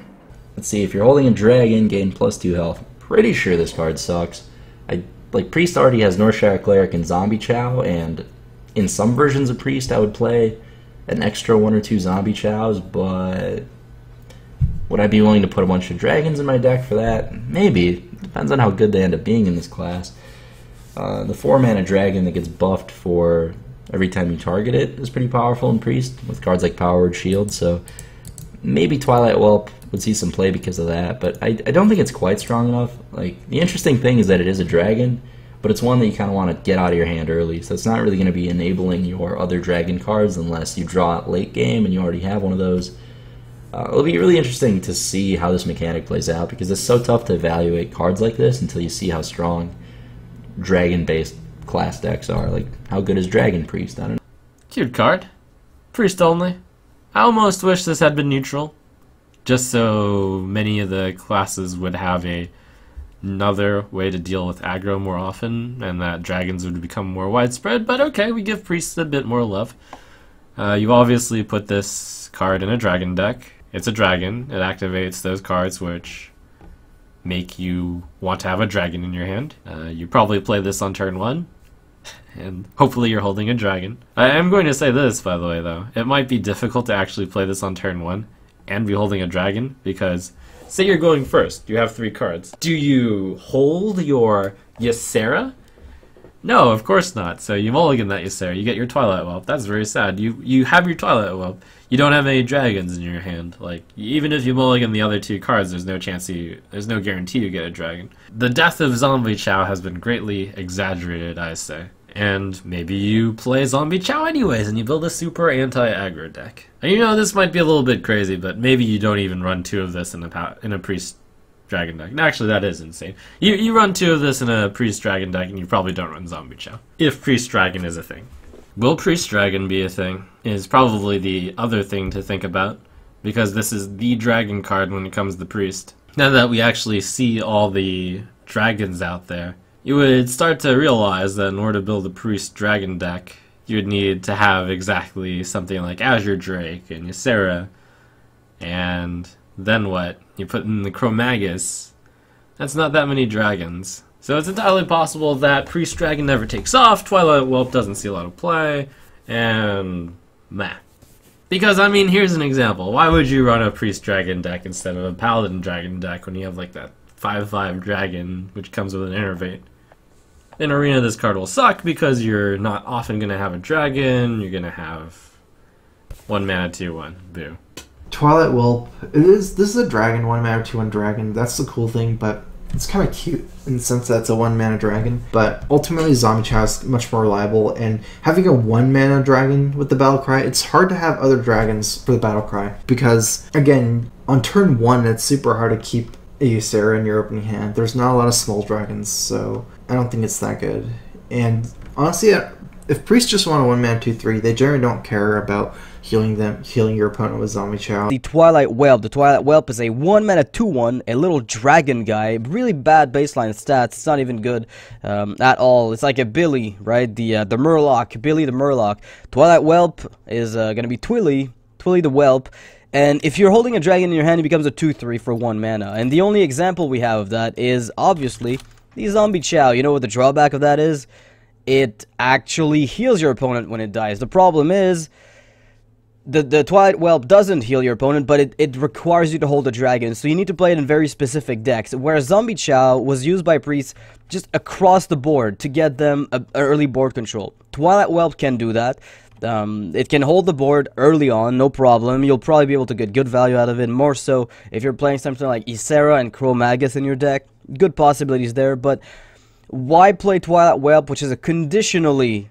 Let's see, if you're holding a dragon, gain plus 2 health. Pretty sure this card sucks. Like, Priest already has Northshire Cleric and Zombie Chow, and in some versions of Priest I would play an extra 1 or 2 Zombie Chows, but would I be willing to put a bunch of dragons in my deck for that? Maybe. Depends on how good they end up being in this class. The 4 mana dragon that gets buffed for every time you target it is pretty powerful in Priest, with cards like Power Word Shield, so maybe Twilight Whelp would see some play because of that, but I don't think it's quite strong enough. Like, the interesting thing is that it is a dragon, but it's one that you kind of want to get out of your hand early, so it's not really going to be enabling your other dragon cards unless you draw it late game and you already have one of those. It'll be really interesting to see how this mechanic plays out, because it's so tough to evaluate cards like this until you see how strong dragon-based class decks are. Like, how good is Dragon Priest? I don't know. Cute card. Priest only. I almost wish this had been neutral, just so many of the classes would have another way to deal with aggro more often, and that dragons would become more widespread, but okay, we give priests a bit more love. You've obviously put this card in a dragon deck. It's a dragon. It activates those cards which make you want to have a dragon in your hand. You probably play this on turn 1, and hopefully you're holding a dragon. I am going to say this, by the way, though. It might be difficult to actually play this on turn 1 and be holding a dragon, because say you're going first, you have 3 cards. Do you hold your Ysera? No, of course not. So you mulligan that Ysera, you get your Twilight Whelp. That's very sad. You have your Twilight Whelp. You don't have any dragons in your hand. Like, even if you mulligan the other 2 cards, there's no guarantee you get a dragon. The death of Zombie Chow has been greatly exaggerated, I say. And maybe you play Zombie Chow anyways, and you build a super anti-aggro deck. And you know, this might be a little bit crazy, but maybe you don't even run 2 of this in a Priest Dragon deck. No, actually, that is insane. You run 2 of this in a Priest Dragon deck, and you probably don't run Zombie Chow. If Priest Dragon is a thing. Will Priest Dragon be a thing? Is probably the other thing to think about, because this is the dragon card when it comes to Priest. Now that we actually see all the dragons out there, you would start to realize that in order to build a Priest Dragon deck, you would need to have exactly something like Azure Drake and Ysera, and then what? You put in the Chromagus. That's not that many dragons. So it's entirely possible that Priest Dragon never takes off, Twilight Whelp doesn't see a lot of play, and meh. Because, I mean, here's an example. Why would you run a Priest Dragon deck instead of a Paladin Dragon deck when you have, like, that 5/5 dragon, which comes with an Innervate? In Arena, this card will suck because you're not often going to have a dragon, you're going to have 1 mana 2/1. Boo. Twilight Whelp, this is a dragon, 1 mana 2/1 dragon. That's the cool thing, but it's kind of cute in the sense that it's a 1 mana dragon. But ultimately, Zombie Chow is much more reliable, and having a 1 mana dragon with the battle cry, it's hard to have other dragons for the battle cry, because again, on turn 1, it's super hard to keep a Ysera in your opening hand. There's not a lot of small dragons, so I don't think it's that good. And honestly, if priests just want a 1 mana 2/3, they generally don't care about healing your opponent with Zombie Chow. The Twilight Whelp. The Twilight Whelp is a 1-mana 2/1, a little dragon guy. Really bad baseline stats. It's not even good at all. It's like a Billy, right? The Murloc, Billy the Murloc. Twilight Whelp is gonna be Twilly the Whelp. And if you're holding a dragon in your hand, it becomes a 2/3 for 1 mana. And the only example we have of that is obviously the Zombie Chow. You know what the drawback of that is? It actually heals your opponent when it dies. The problem is the Twilight Whelp doesn't heal your opponent, but it requires you to hold a dragon, so you need to play it in very specific decks, whereas Zombie Chow was used by priests just across the board to get them early board control. Twilight Whelp can do that. It can hold the board early on, no problem. You'll probably be able to get good value out of it, more so if you're playing something like Ysera and Cro-Magus in your deck. Good possibilities there, but why play Twilight Whelp, which is a conditionally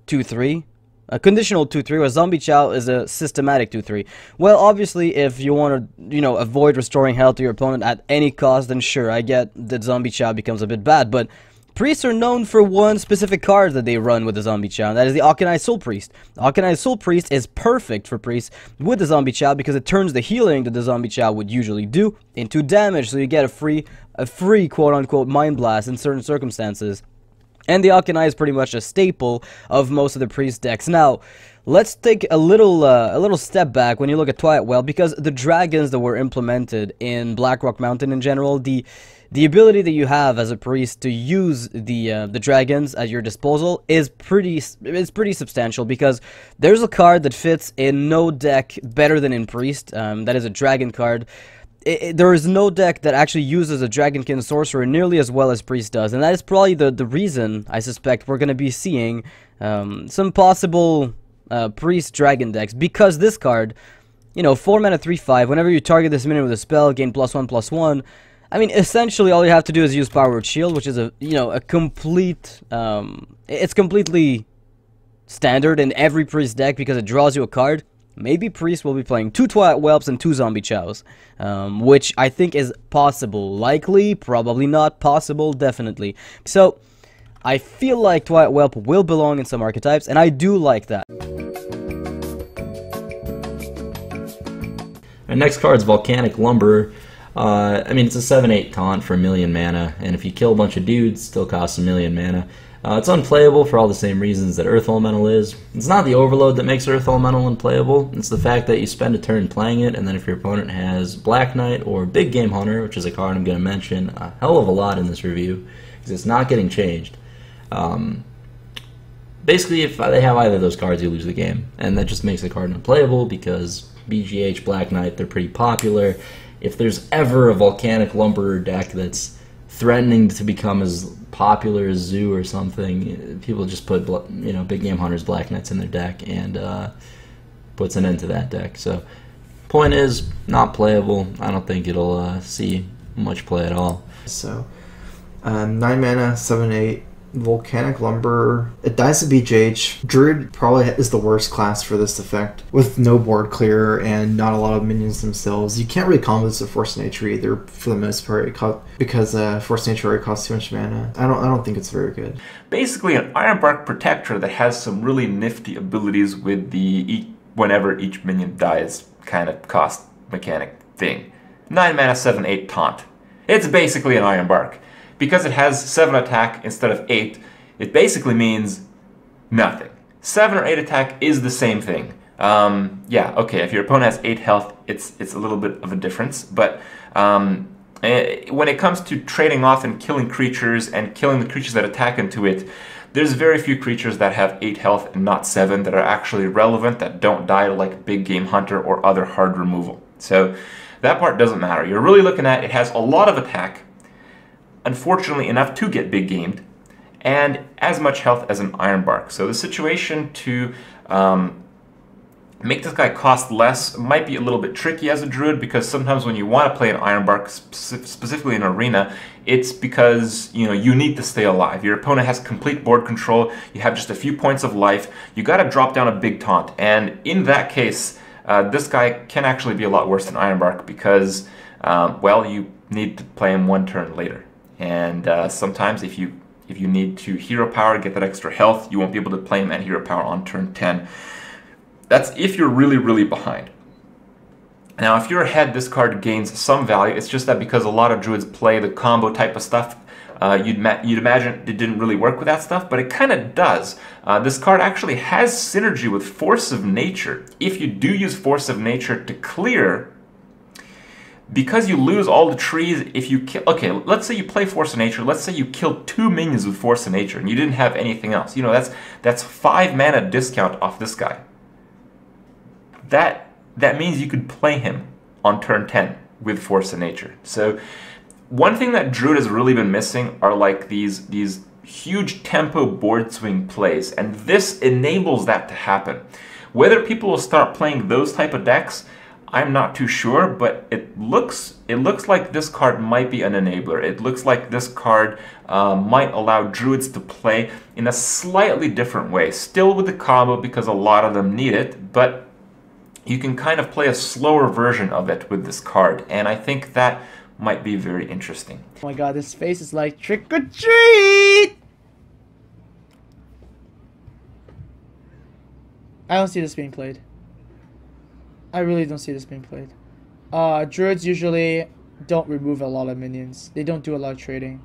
2/3? A conditional 2/3, where Zombie Chow is a systematic 2/3. Well, obviously, if you want to, avoid restoring health to your opponent at any cost, then sure, I get that Zombie Chow becomes a bit bad, but priests are known for one specific card that they run with the Zombie Chow, and that is the Auchenized Soul Priest. Auchenized Soul Priest is perfect for priests with the Zombie Chow because it turns the healing that the Zombie Chow would usually do into damage, so you get a free quote-unquote Mind Blast in certain circumstances. And the Auchenai is pretty much a staple of most of the priest decks. Now, let's take a little step back when you look at Twilight Whelp, because the dragons that were implemented in Blackrock Mountain in general, the ability that you have as a priest to use the dragons at your disposal is pretty substantial, because there's a card that fits in no deck better than in priest. That is a dragon card. There is no deck that actually uses a Dragonkin Sorcerer nearly as well as Priest does, and that is probably the reason, I suspect, we're going to be seeing some possible Priest Dragon decks, because this card, 4 mana 3/5, whenever you target this minion with a spell, gain +1/+1, I mean, essentially all you have to do is use Power Word Shield, which is a complete, it's completely standard in every Priest deck because it draws you a card. Maybe Priest will be playing 2 Twilight Whelps and 2 Zombie Chows, which I think is possible. Likely, probably not. Possible, definitely. So, I feel like Twilight Whelp will belong in some archetypes, and I do like that. Our next card is Volcanic Lumberer. It's a 7/8 taunt for 1,000,000 mana, and if you kill a bunch of dudes, it still costs 1,000,000 mana. It's unplayable for all the same reasons that Earth Elemental is. It's not the overload that makes Earth Elemental unplayable. It's the fact that you spend a turn playing it, and then if your opponent has Black Knight or Big Game Hunter, which is a card I'm going to mention a hell of a lot in this review, because it's not getting changed. Basically, if they have either of those cards, you lose the game. And that just makes the card unplayable, because BGH, Black Knight, they're pretty popular. If there's ever a Volcanic Lumberer deck that's threatening to become as popular as Zoo or something, people just put Big Game Hunters, Black Knights in their deck, and puts an end to that deck. So point is, not playable. I don't think it'll see much play at all. So 9 mana, 7/8 Volcanic Lumberer. It dies to BGH. Druid probably is the worst class for this effect, with no board clear and not a lot of minions themselves. You can't really combo this with Force Nature either, for the most part, because Force Nature already costs too much mana. I don't think it's very good. Basically, an Ironbark Protector that has some really nifty abilities with the whenever each minion dies kind of cost mechanic thing. 9 mana, 7/8 taunt. It's basically an Ironbark. Because it has 7 attack instead of 8, it basically means nothing. 7 or 8 attack is the same thing. Okay, if your opponent has 8 health, it's a little bit of a difference, but when it comes to trading off and killing creatures and killing the creatures that attack into it, there's very few creatures that have 8 health and not 7 that are actually relevant, that don't die like Big Game Hunter or other hard removal. So that part doesn't matter. You're really looking at, it has a lot of attack, unfortunately enough to get big gamed, and as much health as an Ironbark. So the situation to make this guy cost less might be a little bit tricky as a Druid, because sometimes when you want to play an Ironbark, specifically in Arena, it's because you need to stay alive. Your opponent has complete board control, you have just a few points of life, you got to drop down a big taunt, and in that case, this guy can actually be a lot worse than Ironbark, because, you need to play him 1 turn later. And sometimes if you need to hero power, get that extra health, you won't be able to play him at hero power on turn 10. That's if you're really, really behind. Now, if you're ahead, this card gains some value. It's just that because a lot of druids play the combo type of stuff, you'd imagine it didn't really work with that stuff, but it kind of does. This card actually has synergy with Force of Nature. If you do use Force of Nature to clear, because you lose all the trees, if you kill... Okay, let's say you play Force of Nature. Let's say you killed 2 minions with Force of Nature, and you didn't have anything else. You know, that's 5 mana discount off this guy. That means you could play him on turn 10 with Force of Nature. So one thing that Druid has really been missing are like these huge tempo board swing plays, and this enables that to happen. Whether people will start playing those type of decks, I'm not too sure, but it looks like this card might be an enabler. It looks like this card might allow Druids to play in a slightly different way, still with the combo because a lot of them need it, but you can kind of play a slower version of it with this card, and I think that might be very interesting. Oh my god, this face is like trick or treat! I don't see this being played. I really don't see this being played. Druids usually don't remove a lot of minions. They don't do a lot of trading.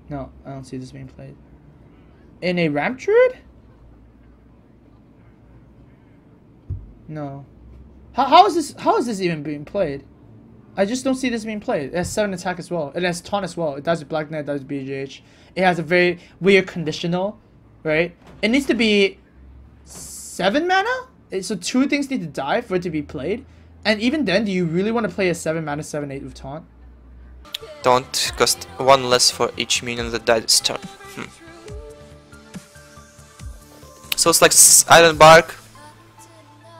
No, I don't see this being played. In a ramp druid? No. How is this even being played? I just don't see this being played. It has 7 attack as well. It has taunt as well. It does Black Knight, it does BGH. It has a very weird conditional, right? It needs to be 7 mana? So 2 things need to die for it to be played. And even then, do you really want to play a 7 mana 7/8 with taunt? Don't cost 1 less for each minion that died this turn. So it's like Iron Bark.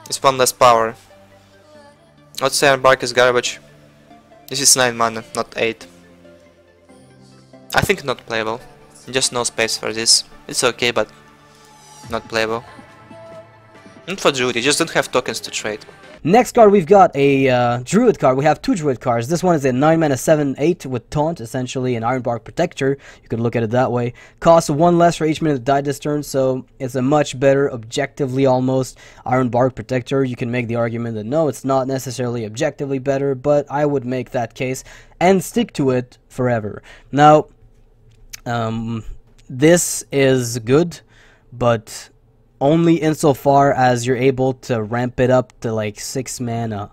It's 1 less power. I'd say Iron Bark is garbage. This is 9 mana, not 8. I think not playable. Just no space for this. It's okay, but not playable. And for Druid, you just don't have tokens to trade. Next card, we've got a Druid card. We have 2 Druid cards. This one is a 9 mana 7/8 with Taunt, essentially an Iron Bark Protector. You could look at it that way. Costs 1 less for each minute that died this turn, so it's a much better, objectively almost, Iron Bark Protector. You can make the argument that no, it's not necessarily objectively better, but I would make that case and stick to it forever. Now, this is good, but only insofar as you're able to ramp it up to like 6 mana.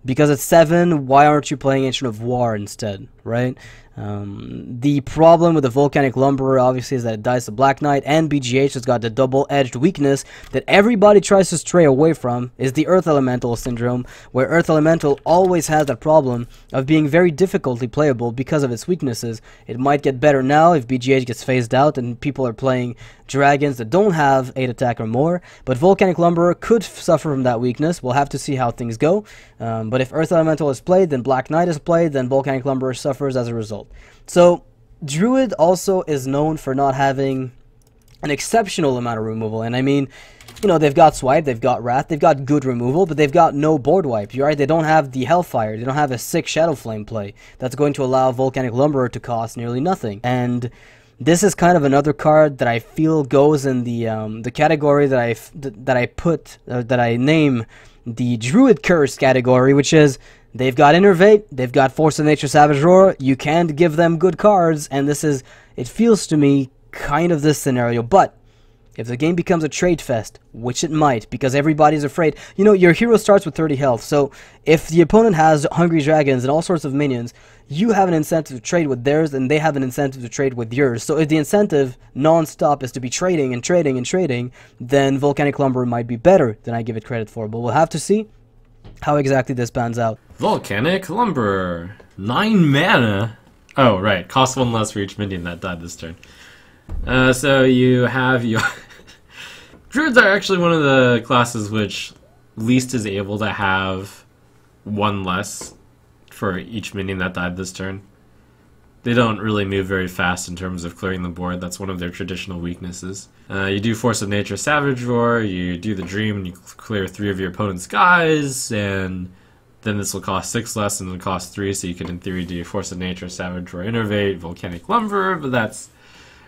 Because it's 7, why aren't you playing Ancient of War instead, right? The problem with the Volcanic Lumberer obviously is that it dies to Black Knight, and BGH has got the double-edged weakness that everybody tries to stray away from, is the Earth Elemental syndrome, where Earth Elemental always has that problem of being very difficultly playable because of its weaknesses. It might get better now if BGH gets phased out and people are playing dragons that don't have 8 attack or more, but Volcanic Lumberer could suffer from that weakness. We'll have to see how things go, but if Earth Elemental is played, then Black Knight is played, then Volcanic Lumberer suffers as a result. So, Druid also is known for not having an exceptional amount of removal, and I mean, you know, they've got Swipe, they've got Wrath, they've got good removal, but they've got no board wipe, right? They don't have the Hellfire, they don't have a sick Shadow Flame play that's going to allow Volcanic Lumberer to cost nearly nothing, and this is kind of another card that I feel goes in the category that I name the Druid Curse category, which is they've got Innervate, they've got Force of Nature Savage Roar, you can't give them good cards, and this is, it feels to me, kind of this scenario. But if the game becomes a trade fest, which it might, because everybody's afraid, you know, your hero starts with 30 health, so if the opponent has Hungry Dragons and all sorts of minions, you have an incentive to trade with theirs, and they have an incentive to trade with yours. So if the incentive non-stop is to be trading and trading and trading, then Volcanic Lumberer might be better than I give it credit for, but we'll have to see how exactly this pans out. Volcanic Lumberer. 9 mana? Oh, right. Cost 1 less for each minion that died this turn. So you have your... Druids are actually one of the classes which least is able to have 1 less for each minion that died this turn. They don't really move very fast in terms of clearing the board. That's one of their traditional weaknesses. You do Force of Nature Savage Roar, you do the Dream, and you clear 3 of your opponent's guys, and then this will cost 6 less and it'll cost 3, so you could in theory do Force of Nature Savage Roar, Innervate, Volcanic Lumberer, but that's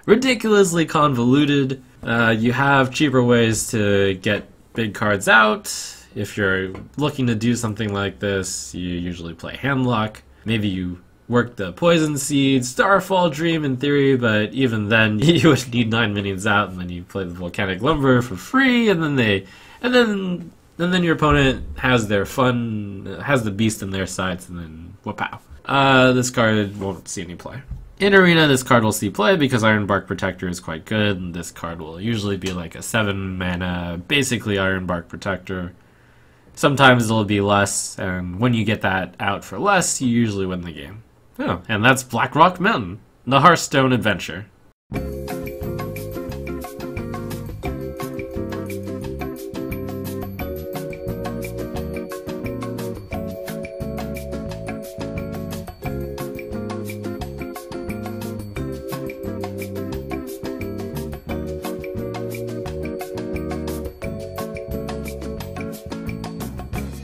ridiculously convoluted. You have cheaper ways to get big cards out. If you're looking to do something like this, you usually play Handlock. Maybe you work the Poison Seed, Starfall Dream in theory, but even then you would need 9 minions out, and then you play the Volcanic Lumber for free, and then your opponent has the beast in their sights, and then whoop-pow. This card won't see any play. In Arena, this card will see play because Ironbark Protector is quite good, and this card will usually be like a 7 mana, basically Ironbark Protector. Sometimes it'll be less, and when you get that out for less, you usually win the game. Oh, and that's Blackrock Mountain, the Hearthstone adventure.